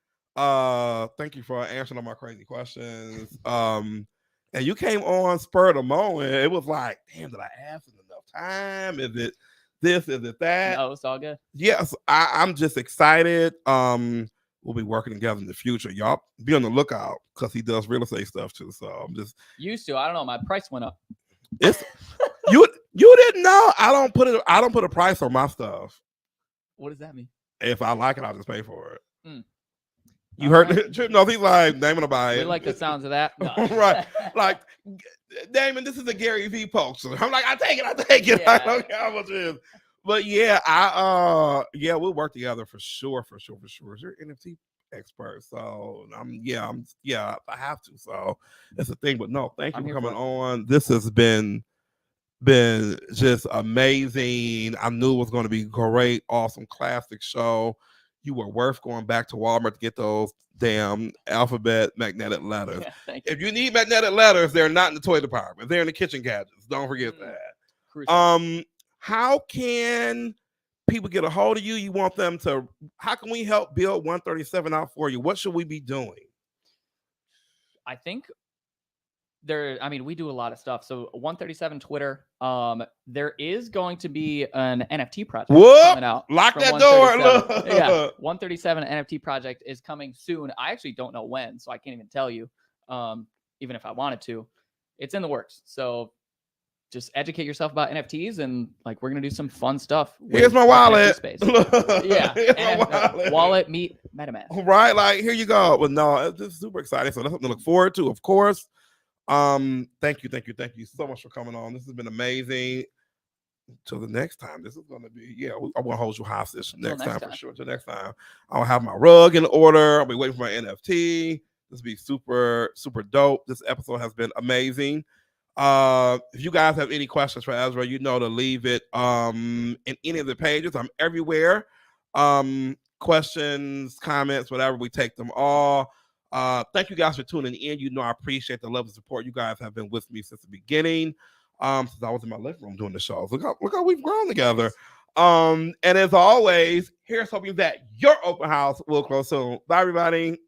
Thank you for answering all my crazy questions. And you came on spur of the moment. It was like, damn, did I ask in enough time? Is it this? Is it that? No, it's all good. Yes, I'm just excited. We'll be working together in the future. Y'all be on the lookout because he does real estate stuff too. So I'm just used to. I don't know. My price went up. It's you didn't know. I don't put a price on my stuff. What does that mean? If I like it, I'll just pay for it. You All heard Trip? No, he's like, Damon will buy it. We like the sounds of that. No. Right. Like, Damon, this is a Gary V post. I'm like, I take it. Yeah. I don't care how much it is. But yeah, we'll work together for sure. You're an NFT expert. So I have to. So it's a thing. But no, thank you for coming on. This has been just amazing. I knew it was going to be great, awesome, classic show. You were worth going back to Walmart to get those damn alphabet magnetic letters. Yeah, if you need magnetic letters, they're not in the toy department. They're in the kitchen gadgets. Don't forget that. Crucial. How can people get a hold of you? You want them to? How can we help build 137 out for you? What should we be doing? I think we do a lot of stuff. So 137 Twitter. There is going to be an NFT project coming out. Lock that door. Look. Yeah, 137 NFT project is coming soon. I actually don't know when, so I can't even tell you. Even if I wanted to, it's in the works. So just educate yourself about NFTs and we're gonna do some fun stuff. Here's my wallet. Yeah, wallet meet MetaMask. Right, like here you go. But no, it's super exciting. So that's something to look forward to, of course. Thank you so much for coming on. This has been amazing. Till the next time, this is gonna be I'm gonna hold you hostage next time for sure. Till next time, I'll have my rug in order. I'll be waiting for my NFT. This will be super dope. This episode has been amazing. If you guys have any questions for Ezra, you know to leave it in any of the pages. I'm everywhere. Questions, comments, whatever, we take them all. Thank you guys for tuning in. You know I appreciate the love and support. You guys have been with me since the beginning. Since I was in my living room doing the shows. Look how we've grown together. And as always, here's hoping that your open house will close soon. Bye, everybody.